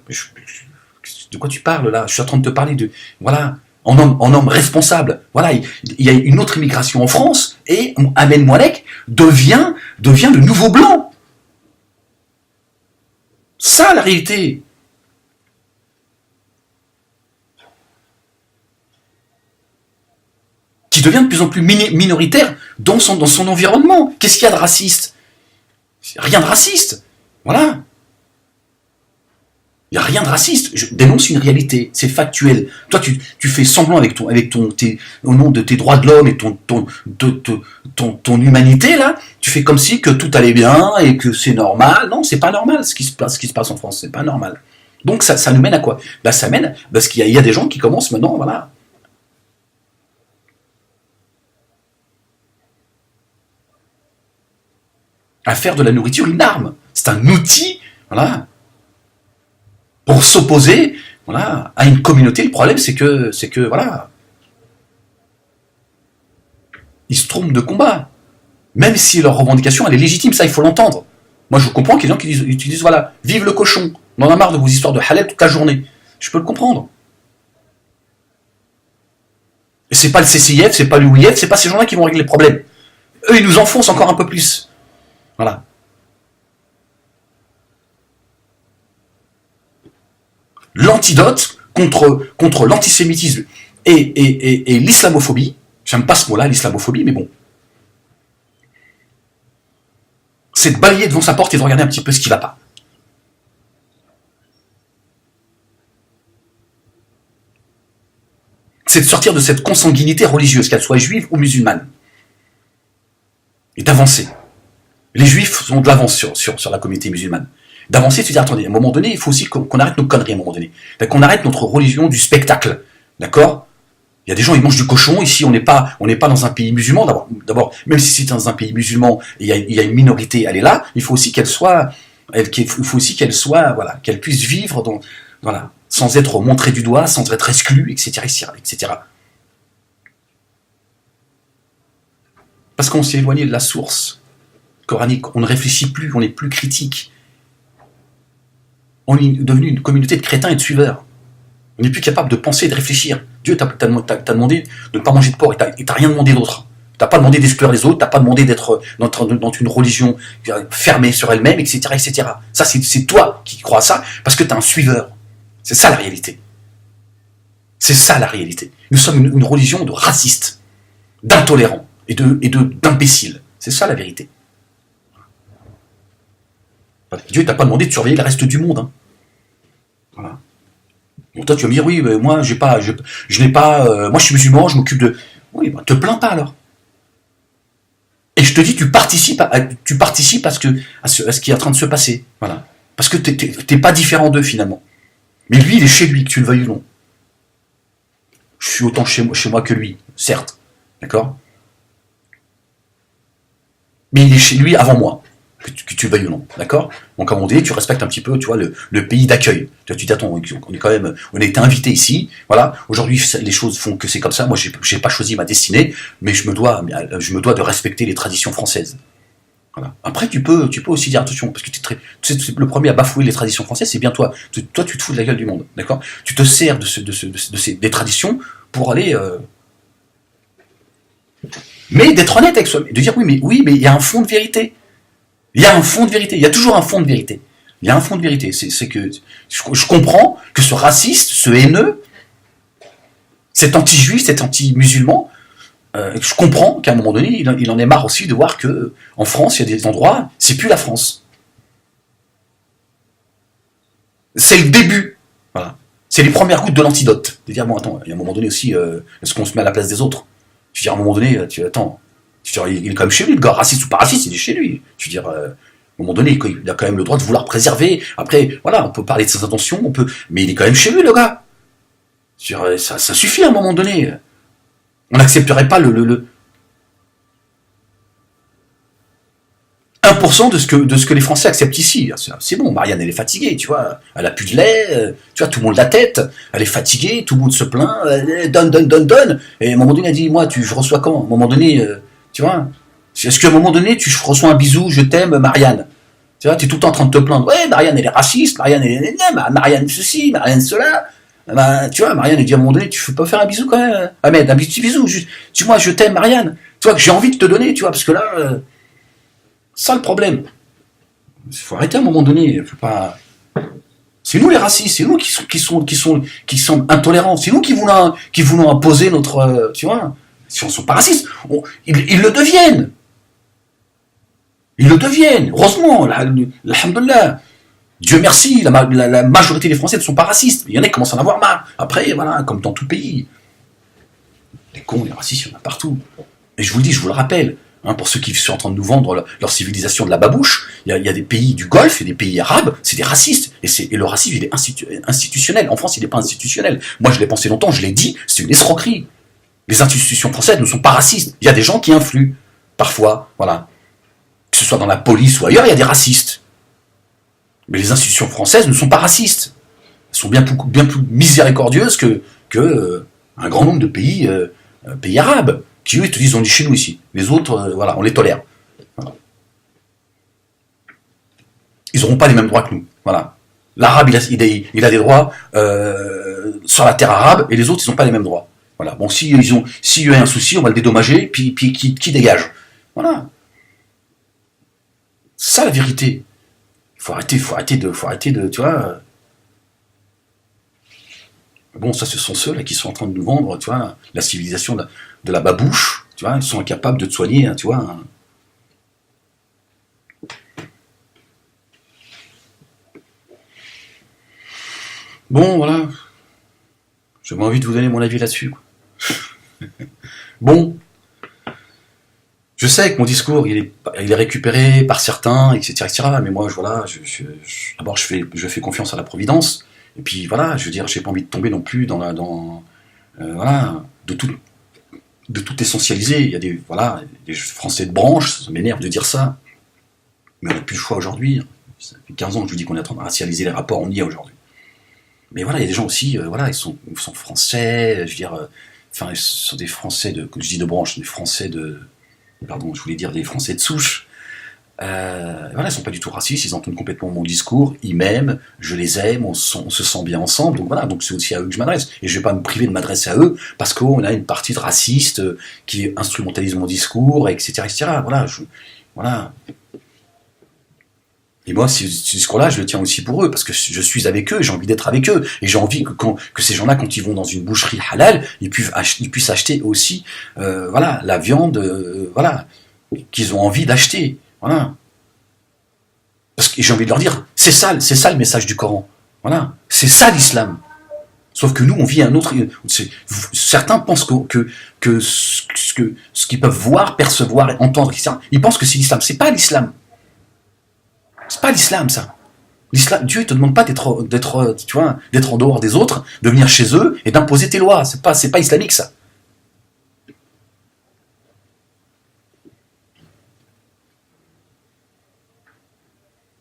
De quoi tu parles là? Je suis en train de te parler de. Voilà. En homme responsable. Voilà. Il y a une autre immigration en France et Ahmed Moualek devient le nouveau blanc. Ça, la réalité. Qui devient de plus en plus minoritaire dans son environnement. Qu'est-ce qu'il y a de raciste? Rien de raciste. Voilà. Il n'y a rien de raciste. Je dénonce une réalité. C'est factuel. Toi, tu fais semblant au nom de tes droits de l'homme et ton humanité, là, tu fais comme si que tout allait bien et que c'est normal. Non, c'est pas normal ce qui se passe en France. C'est pas normal. Donc, ça nous mène à quoi? Ça mène, parce qu'il y a des gens qui commencent maintenant, voilà, à faire de la nourriture une arme. C'est un outil, voilà, pour s'opposer, voilà, à une communauté. Le problème, c'est que, voilà, ils se trompent de combat. Même si leur revendication, elle est légitime, ça, il faut l'entendre. Moi, je comprends qu'il y a des gens qui disent, voilà, vive le cochon. On en a marre de vos histoires de halal toute la journée. Je peux le comprendre. Et c'est pas le CCIF, c'est pas l'UIF, c'est pas ces gens-là qui vont régler le problème. Eux, ils nous enfoncent encore un peu plus. Voilà. L'antidote contre l'antisémitisme et l'islamophobie, j'aime pas ce mot-là, l'islamophobie, mais bon, c'est de balayer devant sa porte et de regarder un petit peu ce qui va pas. C'est de sortir de cette consanguinité religieuse, qu'elle soit juive ou musulmane, et d'avancer. Les juifs ont de l'avance sur la communauté musulmane. D'avancer, de se dire, attendez, à un moment donné, il faut aussi qu'on arrête nos conneries à un moment donné. Qu'on arrête notre religion du spectacle. D'accord? Il y a des gens, ils mangent du cochon. Ici, on n'est pas dans un pays musulman. D'abord, même si c'est dans un pays musulman, il y a une minorité, elle est là. Il faut aussi qu'elle soit, voilà, qu'elle puisse vivre voilà, sans être montrée du doigt, sans être exclue, etc., etc. Parce qu'on s'est éloigné de la source coranique. On ne réfléchit plus, on n'est plus critique. On est devenu une communauté de crétins et de suiveurs. On n'est plus capable de penser et de réfléchir. Dieu t'a demandé de ne pas manger de porc et t'as rien demandé d'autre. T'as pas demandé d'exclure les autres, t'as pas demandé d'être dans une religion fermée sur elle-même, etc., etc. Ça, c'est toi qui crois à ça parce que t'es un suiveur. C'est ça la réalité. C'est ça la réalité. Nous sommes une religion de racistes, d'intolérants et d'imbéciles. C'est ça la vérité. Dieu t'a pas demandé de surveiller le reste du monde. Hein. Voilà. Bon, toi, tu vas me dire, oui, mais moi, moi, je suis musulman, je m'occupe de... Oui, bah, te plains pas alors. Et je te dis, tu participes à ce qui est en train de se passer. Voilà. Parce que t'es pas différent d'eux, finalement. Mais lui, il est chez lui, que tu le veuilles ou non. Je suis autant chez moi que lui, certes. D'accord? Mais il est chez lui avant moi. Que tu veuilles ou non, d'accord? Donc à un moment donné, tu respectes un petit peu, tu vois, le pays d'accueil. Tu dis, attends, on a été invité ici, voilà, aujourd'hui les choses font que c'est comme ça, moi j'ai pas choisi ma destinée, mais je me dois de respecter les traditions françaises. Voilà. Après, tu peux aussi dire attention, parce que tu es le premier à bafouer les traditions françaises, c'est bien toi. Toi, tu te fous de la gueule du monde, d'accord? Tu te sers des traditions pour aller... Mais d'être honnête avec soi, de dire oui, mais il y a un fond de vérité. Il y a un fond de vérité, il y a toujours un fond de vérité. Il y a un fond de vérité, c'est que je comprends que ce raciste, ce haineux, cet anti-juif, cet anti-musulman, je comprends qu'à un moment donné, il en est marre aussi de voir que en France, il y a des endroits, c'est plus la France. C'est le début, voilà. C'est les premières gouttes de l'antidote. De dire, bon, attends, il y a un moment donné aussi, est-ce qu'on se met à la place des autres? Je veux dire, à un moment donné, attends... Il est quand même chez lui, le gars, raciste ou pas raciste, il est chez lui. Je veux dire, à un moment donné, il a quand même le droit de vouloir préserver. Après, voilà, on peut parler de ses intentions, mais il est quand même chez lui, le gars. Je veux dire, ça suffit à un moment donné. On n'accepterait pas le 1% de ce que les Français acceptent ici. C'est bon, Marianne, elle est fatiguée, tu vois. Elle a plus de lait, tu vois, tout le monde la tête. Elle est fatiguée, tout le monde se plaint. Donne. Et à un moment donné, elle dit, moi, je reçois quand? À un moment donné... Tu vois, est-ce qu'à un moment donné, tu reçois un bisou, je t'aime, Marianne? Tu vois, tu es tout le temps en train de te plaindre. Ouais, Marianne, elle est raciste, Marianne, Marianne ceci, Marianne cela. Bah, tu vois, Marianne, elle dit à un moment donné, tu peux pas faire un bisou quand même? Ah, mais un petit bisou, juste. Dis-moi, je t'aime, Marianne. Tu vois, que j'ai envie de te donner, tu vois, parce que là, ça le problème. Il faut arrêter à un moment donné. Faut pas... C'est nous les racistes, c'est nous qui sont intolérants. C'est nous qui voulons imposer notre, tu vois. Si on ne sont pas racistes, ils le deviennent. Ils le deviennent. Heureusement, alhamdoulilah. Dieu merci, la majorité des Français ne sont pas racistes. Il y en a qui commencent à en avoir marre. Après, voilà, comme dans tout pays. Les cons, les racistes, il y en a partout. Et je vous le dis, je vous le rappelle, hein, pour ceux qui sont en train de nous vendre leur civilisation de la babouche, il y a des pays du Golfe et des pays arabes, c'est des racistes. Et le racisme, il est institutionnel. En France, il n'est pas institutionnel. Moi, je l'ai pensé longtemps, je l'ai dit, c'est une escroquerie. Les institutions françaises ne sont pas racistes. Il y a des gens qui influent, parfois, voilà. Que ce soit dans la police ou ailleurs, il y a des racistes. Mais les institutions françaises ne sont pas racistes. Elles sont bien plus miséricordieuses que un grand nombre de pays arabes, qui eux, ils te disent on est chez nous ici. Les autres, voilà, on les tolère. Voilà. Ils n'auront pas les mêmes droits que nous. Voilà. L'arabe, il a des droits sur la terre arabe, et les autres, ils n'ont pas les mêmes droits. Voilà. Bon, s'il y a un souci, on va le dédommager, puis qui dégage. Voilà. C'est ça la vérité. Faut arrêter de, tu vois. Bon, ça, ce sont ceux-là qui sont en train de nous vendre, tu vois, la civilisation de la babouche, tu vois, ils sont incapables de te soigner, hein, tu vois. Hein. Bon, voilà. J'avais envie de vous donner mon avis là-dessus. Bon. Je sais que mon discours, il est récupéré par certains, etc., etc. Mais moi, voilà, d'abord, je fais confiance à la Providence. Et puis, voilà, je veux dire, j'ai pas envie de tomber non plus voilà, de tout essentialiser. Il y a des Français de branche, ça m'énerve de dire ça. Mais on n'a plus le choix aujourd'hui. Ça fait 15 ans que je vous dis qu'on est en train de racialiser les rapports, on y est aujourd'hui. Mais voilà, il y a des gens aussi, voilà, ils sont français, je veux dire, ils sont des Français je dis de branche, des Français pardon, je voulais dire des Français de souche. Voilà, ils sont pas du tout racistes, ils entendent complètement mon discours, ils m'aiment, je les aime, on se sent bien ensemble, donc voilà, donc c'est aussi à eux que je m'adresse. Et je vais pas me priver de m'adresser à eux, parce qu'on a une partie de racistes qui instrumentalise mon discours, etc., etc. Voilà, voilà. Et moi, ce discours-là, je le tiens aussi pour eux, parce que je suis avec eux, j'ai envie d'être avec eux, et j'ai envie que ces gens-là, quand ils vont dans une boucherie halal, ils puissent acheter aussi, voilà, la viande, voilà, qu'ils ont envie d'acheter, voilà. Parce que j'ai envie de leur dire, c'est ça le message du Coran, voilà, c'est ça l'islam. Sauf que nous, on vit un autre. Certains pensent que ce qu'ils peuvent voir, percevoir, entendre, etc., ils pensent que c'est l'islam. C'est pas l'islam. C'est pas l'islam, ça. L'islam, Dieu, il te demande pas d'être en dehors des autres, de venir chez eux et d'imposer tes lois. C'est pas islamique, ça.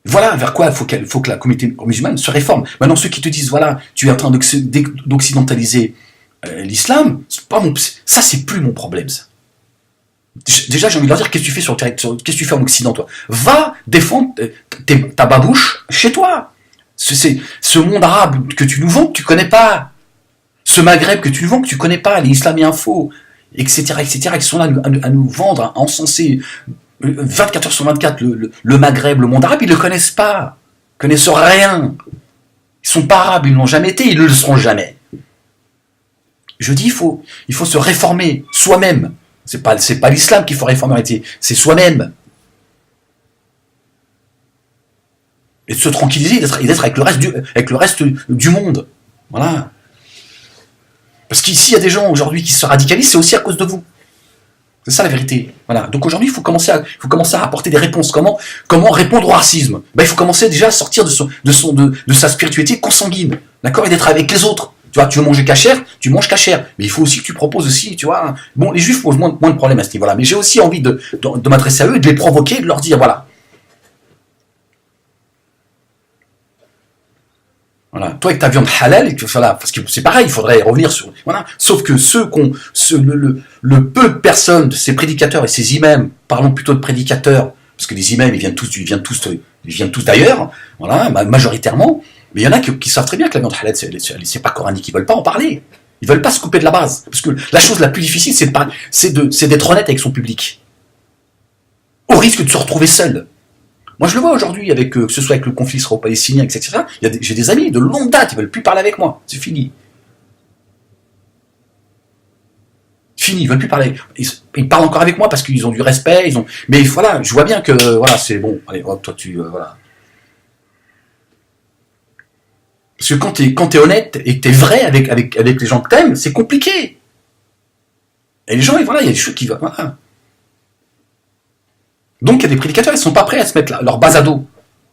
Voilà vers quoi il faut que la communauté musulmane se réforme. Maintenant, ceux qui te disent, voilà, tu es en train d'occidentaliser l'islam, ça, c'est plus mon problème, ça. Déjà, j'ai envie de leur dire, qu'est-ce que tu fais en Occident, toi? Va défendre ta babouche chez toi. Ce monde arabe que tu nous vends, que tu connais pas. Ce Maghreb que tu nous vends, que tu connais pas. Les Islami Info, etc., qui sont là à nous vendre, à encenser 24 heures sur 24 le Maghreb, le monde arabe, ils le connaissent pas. Ils connaissent rien. Ils sont pas arabes, ils ne l'ont jamais été, ils ne le seront jamais. Je dis, il faut se réformer soi-même. C'est pas l'islam qu'il faut réformer, c'est soi-même. Et de se tranquilliser et d'être avec le reste du monde. Voilà. Parce qu'ici, il y a des gens aujourd'hui qui se radicalisent, c'est aussi à cause de vous. C'est ça la vérité. Voilà. Donc aujourd'hui, il faut commencer à apporter des réponses. Comment répondre au racisme? Il faut commencer déjà à sortir de sa spiritualité consanguine. D'accord? Et d'être avec les autres. Tu vois, tu veux manger cachère, tu manges cachère. Mais il faut aussi que tu proposes aussi, tu vois. Bon, les juifs posent moins de problèmes à ce niveau-là. Mais j'ai aussi envie de m'adresser à eux, de les provoquer, de leur dire, voilà. Voilà. Toi, avec ta viande halal, voilà, parce que c'est pareil, il faudrait revenir sur. Voilà. Sauf que le peu de personnes, ces prédicateurs et ces imams, parlons plutôt de prédicateurs, parce que les imams, ils viennent tous d'ailleurs, voilà, majoritairement. Mais il y en a qui savent très bien que la viande halal, c'est pas coranique, ils veulent pas en parler. Ils veulent pas se couper de la base. Parce que la chose la plus difficile, c'est d'être honnête avec son public. Au risque de se retrouver seul. Moi, je le vois aujourd'hui, que ce soit avec le conflit israélo-palestinien, etc. J'ai des amis de longue date, ils veulent plus parler avec moi. C'est fini. Fini, ils veulent plus parler. Ils parlent encore avec moi parce qu'ils ont du respect, mais voilà, je vois bien que, voilà, c'est bon. Allez, hop, toi, voilà. Parce que quand t'es honnête et que t'es vrai avec les gens que t'aimes, c'est compliqué. Et les gens, voilà, il y a des choses qui vont... Voilà. Donc il y a des prédicateurs, ils sont pas prêts à se mettre leur base à dos.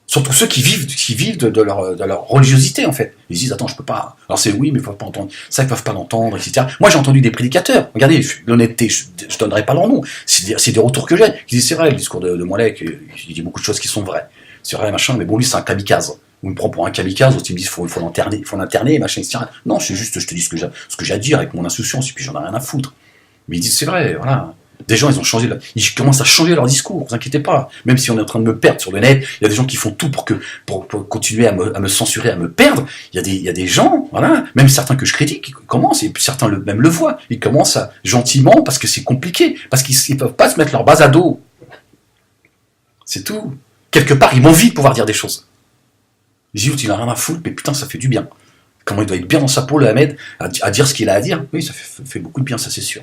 Surtout ceux qui vivent de leur religiosité, en fait. Ils se disent, attends, je peux pas... Alors c'est oui, mais ils peuvent pas entendre. Ça, ils peuvent pas l'entendre, etc. Moi, j'ai entendu des prédicateurs. Regardez, l'honnêteté, je donnerai pas leur nom. C'est des retours que j'ai. Ils disent, c'est vrai, le discours de Mollek, il dit beaucoup de choses qui sont vraies. C'est vrai, machin, mais bon, lui, c'est un kamikaze. On me prend pour un kamikaze, ils me disent, faut l'interner, machin, etc. Non, je te dis ce que j'ai à dire avec mon insouciance, et puis j'en ai rien à foutre. Mais ils disent, c'est vrai, voilà. Des gens, ils commencent à changer leur discours, ne vous inquiétez pas. Même si on est en train de me perdre sur le net, il y a des gens qui font tout pour continuer à me censurer, à me perdre. Il y a des gens, voilà, même certains que je critique, qui commencent, et puis certains même le voient, ils commencent gentiment, parce que c'est compliqué, parce qu'ils ne peuvent pas se mettre leur base à dos. C'est tout. Quelque part, ils m'envient de pouvoir dire des choses. Ils disent, il a rien à foutre, mais putain, ça fait du bien. Comment il doit être bien dans sa peau, le Ahmed, à dire ce qu'il a à dire. Oui, ça fait beaucoup de bien, ça c'est sûr.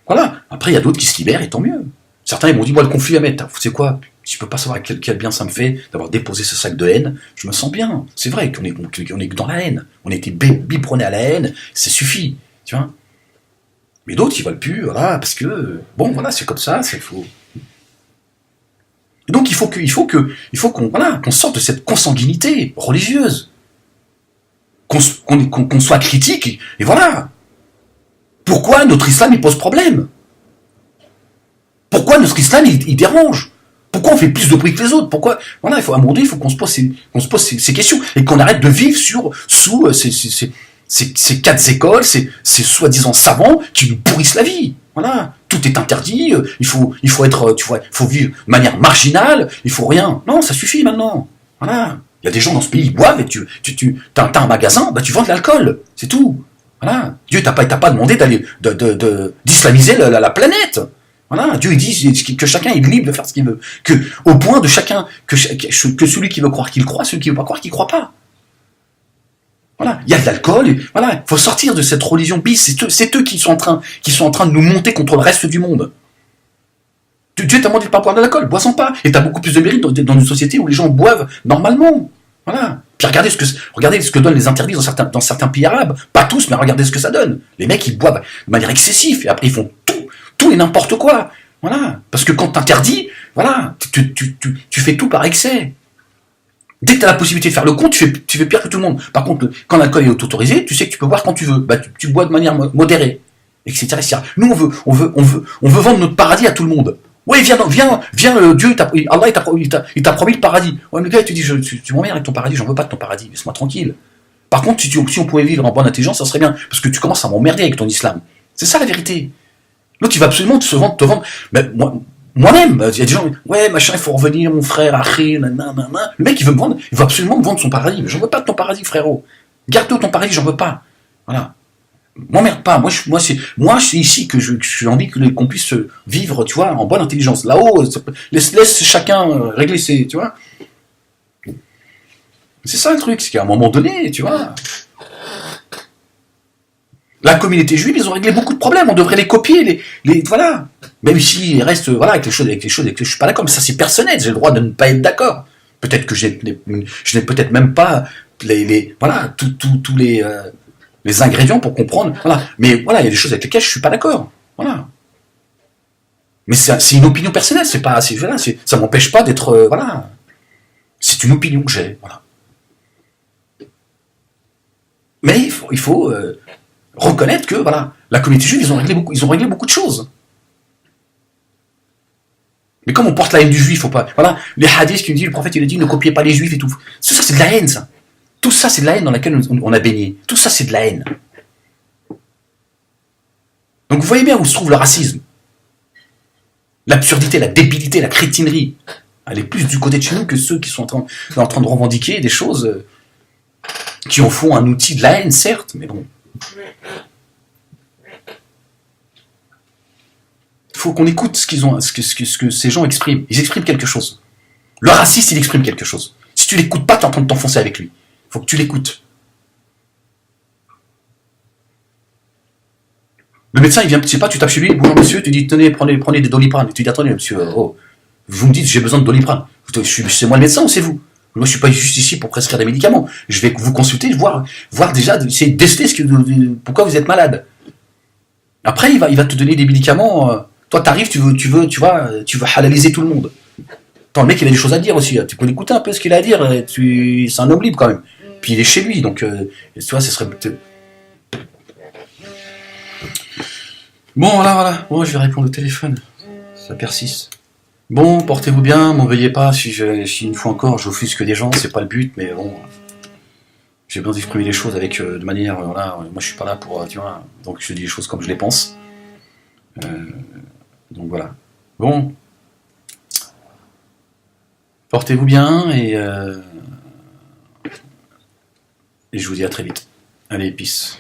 Voilà. Après, il y a d'autres qui se libèrent, et tant mieux. Certains, ils m'ont dit, moi, le conflit, Ahmed, tu sais quoi, si je peux pas savoir quel bien ça me fait d'avoir déposé ce sac de haine, je me sens bien. C'est vrai qu'on est dans la haine. On a été biberonnés à la haine, ça suffit, tu vois. Mais d'autres, ils veulent plus, voilà, parce que, bon, voilà, c'est comme ça, c'est faux. Et donc, il faut qu'on sorte de cette consanguinité religieuse. Qu'on soit critique, et voilà. Pourquoi notre islam, il pose problème? Pourquoi notre islam, il dérange? Pourquoi on fait plus de bruit que les autres? Pourquoi? Voilà, à un moment donné, il faut qu'on se pose ces questions, et qu'on arrête de vivre sous ces quatre écoles, ces soi-disant savants qui nous pourrissent la vie. Voilà, tout est interdit, il faut être, tu vois, il faut vivre de manière marginale, il faut rien. Non, ça suffit maintenant. Voilà. Il y a des gens dans ce pays, ils boivent, et t'as un magasin, bah tu vends de l'alcool, c'est tout. Voilà. Dieu t'a pas demandé d'islamiser la planète. Voilà. Dieu il dit que chacun est libre de faire ce qu'il veut. Au point de chacun, que celui qui veut croire qu'il croit, celui qui veut pas croire qu'il croit pas. Voilà. Il y a de l'alcool, voilà. Il faut sortir de cette religion bis. C'est eux qui sont en train de nous monter contre le reste du monde. Dieu t'a demandé de pas boire de l'alcool, bois-en pas. Et t'as beaucoup plus de mérite dans une société où les gens boivent normalement. Voilà. Puis regardez ce que donnent les interdits dans certains pays arabes. Pas tous, mais regardez ce que ça donne. Les mecs, ils boivent de manière excessive, et après ils font tout et n'importe quoi. Voilà. Parce que quand t'interdis, voilà, tu fais tout par excès. Dès que tu as la possibilité de faire le con, tu fais pire que tout le monde. Par contre, quand l'alcool est autorisé, tu sais que tu peux boire quand tu veux. Bah, tu bois de manière modérée, etc., etc. Nous, on veut vendre notre paradis à tout le monde. Ouais, viens, Dieu, Allah, il t'a promis le paradis. Ouais, mais le gars, tu dis, tu m'emmerdes avec ton paradis, j'en veux pas de ton paradis, laisse-moi tranquille. Par contre, si on pouvait vivre en bonne intelligence, ça serait bien, parce que tu commences à m'emmerder avec ton islam. C'est ça la vérité. L'autre, il va absolument te vendre. Mais moi-même, il y a des gens, ouais, machin, il faut revenir, mon frère, achir, nanana. Le mec, il veut absolument me vendre son paradis. Mais j'en veux pas de ton paradis, frérot. Garde-toi ton paradis, j'en veux pas. Voilà. M'emmerde pas. Moi, c'est ici que j'ai envie qu'on puisse vivre, tu vois, en bonne intelligence. Là-haut, laisse chacun régler ses, tu vois. C'est ça le truc, c'est qu'à un moment donné, tu vois. La communauté juive, ils ont réglé beaucoup de problèmes. On devrait les copier, voilà. Même s'ils restent, voilà, avec les choses avec lesquelles je suis pas d'accord, mais ça c'est personnel. J'ai le droit de ne pas être d'accord. Peut-être que je n'ai peut-être même pas voilà, tous les ingrédients pour comprendre. Voilà. Mais voilà, il y a des choses avec lesquelles je suis pas d'accord. Voilà. Mais c'est une opinion personnelle. Voilà, ça m'empêche pas d'être, voilà. C'est une opinion que j'ai. Voilà. Mais il faut reconnaître que voilà, la communauté juive, ils ont réglé beaucoup de choses. Mais comme on porte la haine du juif, faut pas. Voilà, les hadiths qui nous disent, le prophète il a dit, ne copiez pas les juifs et tout. Tout ça c'est de la haine, ça. Tout ça c'est de la haine dans laquelle on a baigné. Tout ça c'est de la haine. Donc vous voyez bien où se trouve le racisme. L'absurdité, la débilité, la crétinerie. Elle est plus du côté de chez nous que ceux qui sont en train de revendiquer des choses qui en font un outil de la haine, certes, mais bon. Il faut qu'on écoute ce que ces gens expriment. Ils expriment quelque chose. Le raciste, il exprime quelque chose. Si tu l'écoutes pas, tu es en train de t'enfoncer avec lui. Il faut que tu l'écoutes. Le médecin, il vient, tu sais pas, tu tapes chez lui, bonjour monsieur, tu dis, tenez, prenez des Doliprane. Tu dis, attendez monsieur, vous me dites, j'ai besoin de Doliprane. C'est moi le médecin ou c'est vous? Moi, je suis pas juste ici pour prescrire des médicaments. Je vais vous consulter, voir déjà, essayer de tester pourquoi vous êtes malade. Après, il va te donner des médicaments. Toi, t'arrives, tu veux halaliser tout le monde. Attends, le mec, il a des choses à dire aussi. Tu peux l'écouter un peu ce qu'il a à dire. C'est un homme libre quand même. Puis il est chez lui, donc tu vois, ce serait. Bon, voilà. Bon, je vais répondre au téléphone. Ça persiste. Bon, portez-vous bien, m'en veuillez pas si une fois encore j'offusque des gens, c'est pas le but, mais bon, j'ai besoin d'exprimer les choses avec de manière, voilà, moi je suis pas là pour, tu vois, donc je dis les choses comme je les pense. Donc voilà. Bon, portez-vous bien et je vous dis à très vite. Allez, peace.